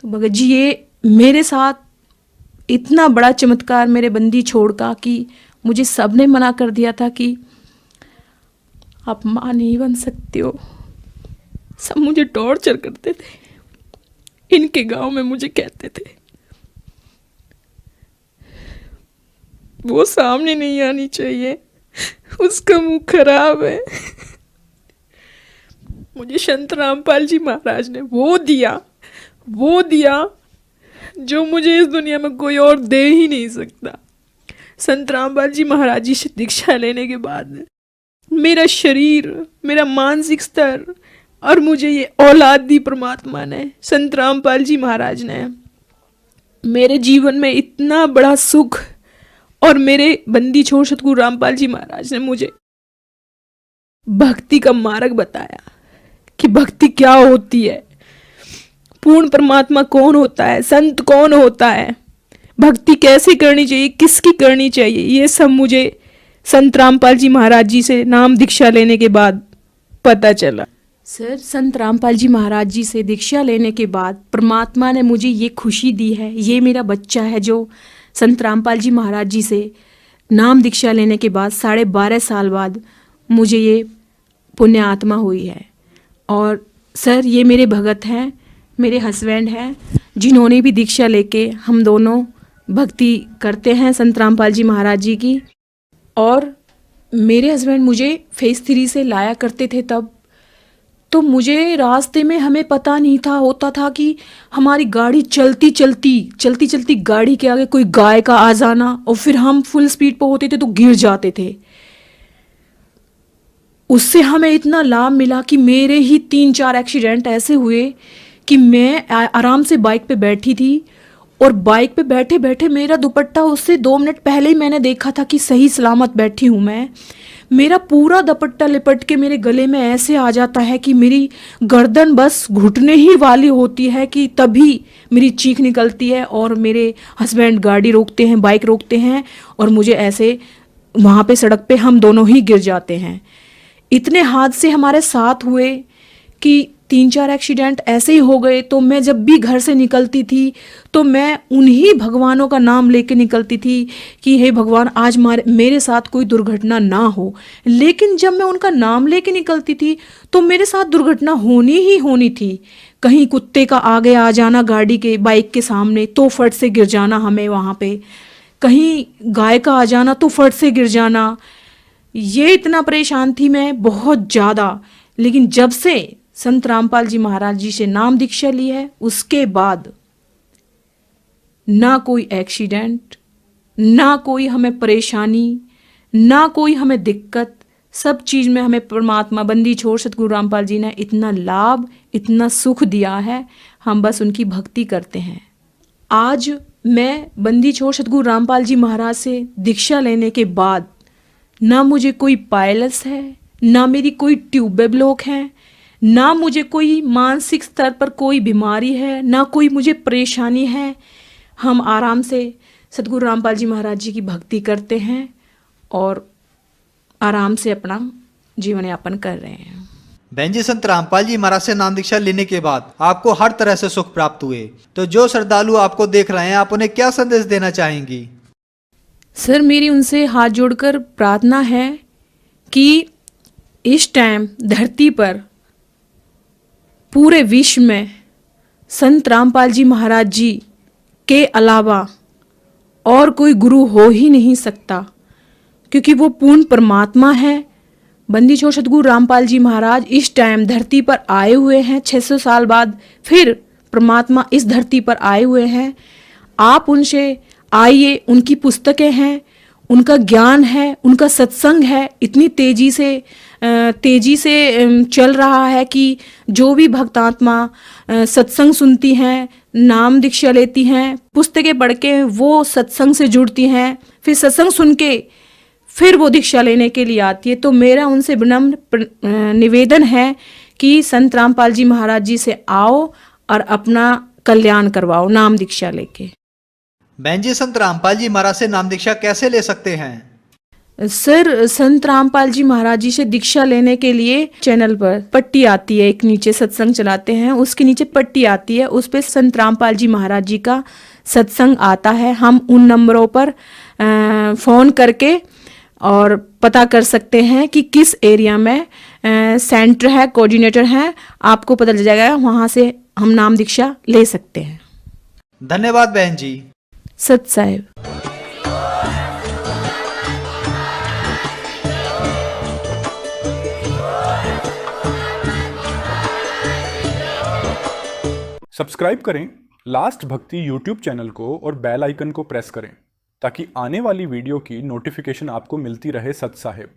तो भगत जी, ये मेरे साथ इतना बड़ा चमत्कार मेरे बंदी छोड़ का कि मुझे सबने मना कर दिया था कि आप माँ नहीं बन सकते हो। सब मुझे टॉर्चर करते थे, इनके गांव में मुझे कहते थे वो सामने नहीं आनी चाहिए, उसका मुंह खराब है। मुझे संत रामपाल जी महाराज ने वो दिया जो मुझे इस दुनिया में कोई और दे ही नहीं सकता। संत रामपाल जी महाराज जी से दीक्षा लेने के बाद मेरा शरीर, मेरा मानसिक स्तर और मुझे ये औलाद दी परमात्मा ने, संत रामपाल जी महाराज ने, मेरे जीवन में इतना बड़ा सुख, और मेरे बंदी छोड़ सतगुरु रामपाल जी महाराज ने मुझे भक्ति का मार्ग बताया कि भक्ति क्या होती है, पूर्ण परमात्मा कौन होता है, संत कौन होता है, भक्ति कैसे करनी चाहिए, किसकी करनी चाहिए। ये सब मुझे संत रामपाल जी महाराज जी से नाम दीक्षा लेने के बाद पता चला। सर, संत रामपाल जी महाराज जी से दीक्षा लेने के बाद परमात्मा ने मुझे ये खुशी दी है, ये मेरा बच्चा है जो संत रामपाल जी महाराज जी से नाम दीक्षा लेने के बाद 12.5 साल बाद मुझे ये पुण्य आत्मा हुई है। और सर, ये मेरे भगत हैं, मेरे हस्बैंड हैं, जिन्होंने भी दीक्षा लेके हम दोनों भक्ति करते हैं संत रामपाल जी महाराज जी की। और मेरे हस्बैंड मुझे फेज 3 से लाया करते थे तब, तो मुझे रास्ते में हमें पता नहीं था, होता था कि हमारी गाड़ी चलती चलती गाड़ी के आगे कोई गाय का आ जाना, और फिर हम फुल स्पीड पर होते थे तो गिर जाते थे। उससे हमें इतना लाभ मिला कि मेरे ही 3-4 एक्सीडेंट ऐसे हुए कि मैं आराम से बाइक पे बैठी थी, और बाइक पे बैठे बैठे मेरा दुपट्टा उससे 2 मिनट पहले ही मैंने देखा था कि सही सलामत बैठी हूँ मैं, मेरा पूरा दुपट्टा लिपट के मेरे गले में ऐसे आ जाता है कि मेरी गर्दन बस घुटने ही वाली होती है कि तभी मेरी चीख निकलती है, और मेरे हस्बैंड गाड़ी रोकते हैं, बाइक रोकते हैं, और मुझे ऐसे वहाँ पे सड़क पे हम दोनों ही गिर जाते हैं। इतने हादसे हमारे साथ हुए कि 3-4 एक्सीडेंट ऐसे ही हो गए। तो मैं जब भी घर से निकलती थी तो मैं उन्हीं भगवानों का नाम लेके निकलती थी कि हे भगवान आज मेरे साथ कोई दुर्घटना ना हो। लेकिन जब मैं उनका नाम लेके निकलती थी तो मेरे साथ दुर्घटना होनी ही होनी थी। कहीं कुत्ते का आगे आ जाना गाड़ी के, बाइक के सामने, तो फट से गिर जाना हमें वहाँ पे, कहीं गाय का आ जाना तो फट से गिर जाना। ये इतना परेशान थी मैं बहुत ज़्यादा। लेकिन जब से संत रामपाल जी महाराज जी से नाम दीक्षा ली है उसके बाद ना कोई एक्सीडेंट, ना कोई हमें परेशानी, ना कोई हमें दिक्कत, सब चीज़ में हमें परमात्मा बंदी छोड़ सतगुरु रामपाल जी ने इतना लाभ, इतना सुख दिया है। हम बस उनकी भक्ति करते हैं। आज मैं बंदी छोड़ सतगुरु रामपाल जी महाराज से दीक्षा लेने के बाद ना मुझे कोई पायलस है, ना मेरी कोई ट्यूब ब्लॉक है, ना मुझे कोई मानसिक स्तर पर कोई बीमारी है, ना कोई मुझे परेशानी है। हम आराम से सतगुरु रामपाल जी महाराज जी की भक्ति करते हैं और आराम से अपना जीवन यापन कर रहे हैं। बहन जी, संत रामपाल जी महाराज से नाम दीक्षा लेने के बाद आपको हर तरह से सुख प्राप्त हुए, तो जो श्रद्धालु आपको देख रहे हैं आप उन्हें क्या संदेश देना चाहेंगी? सर, मेरी उनसे हाथ जोड़कर प्रार्थना है कि इस टाइम धरती पर पूरे विश्व में संत रामपाल जी महाराज जी के अलावा और कोई गुरु हो ही नहीं सकता, क्योंकि वो पूर्ण परमात्मा है। बंदी छोड़ सतगुरु रामपाल जी महाराज इस टाइम धरती पर आए हुए हैं, 600 साल बाद फिर परमात्मा इस धरती पर आए हुए हैं। आप उनसे आइए, उनकी पुस्तकें हैं, उनका ज्ञान है, उनका सत्संग है, इतनी तेजी से चल रहा है कि जो भी भक्तात्मा सत्संग सुनती हैं, नाम दीक्षा लेती हैं, पुस्तकें पढ़ के वो सत्संग से जुड़ती हैं, फिर सत्संग सुन के फिर वो दीक्षा लेने के लिए आती है। तो मेरा उनसे विनम्र निवेदन है कि संत रामपाल जी महाराज जी से आओ और अपना कल्याण करवाओ नाम दीक्षा लेके। बहन जी, संत रामपाल जी महाराज से नाम दीक्षा कैसे ले सकते हैं? सर, संत रामपाल जी महाराज जी से दीक्षा लेने के लिए चैनल पर पट्टी आती है, एक नीचे सत्संग चलाते हैं, उसके नीचे पट्टी आती है, उस पे संत रामपाल जी महाराज जी का सत्संग आता है। हम उन नंबरों पर फ़ोन करके और पता कर सकते हैं कि किस एरिया में सेंटर है, कोऑर्डिनेटर है, आपको पता चल जाएगा, वहाँ से हम नाम दीक्षा ले सकते हैं। धन्यवाद बहन जी। सत साहिब। सब्सक्राइब करें लास्ट भक्ति यूट्यूब चैनल को और बेल आइकन को प्रेस करें ताकि आने वाली वीडियो की नोटिफिकेशन आपको मिलती रहे। सत साहिब।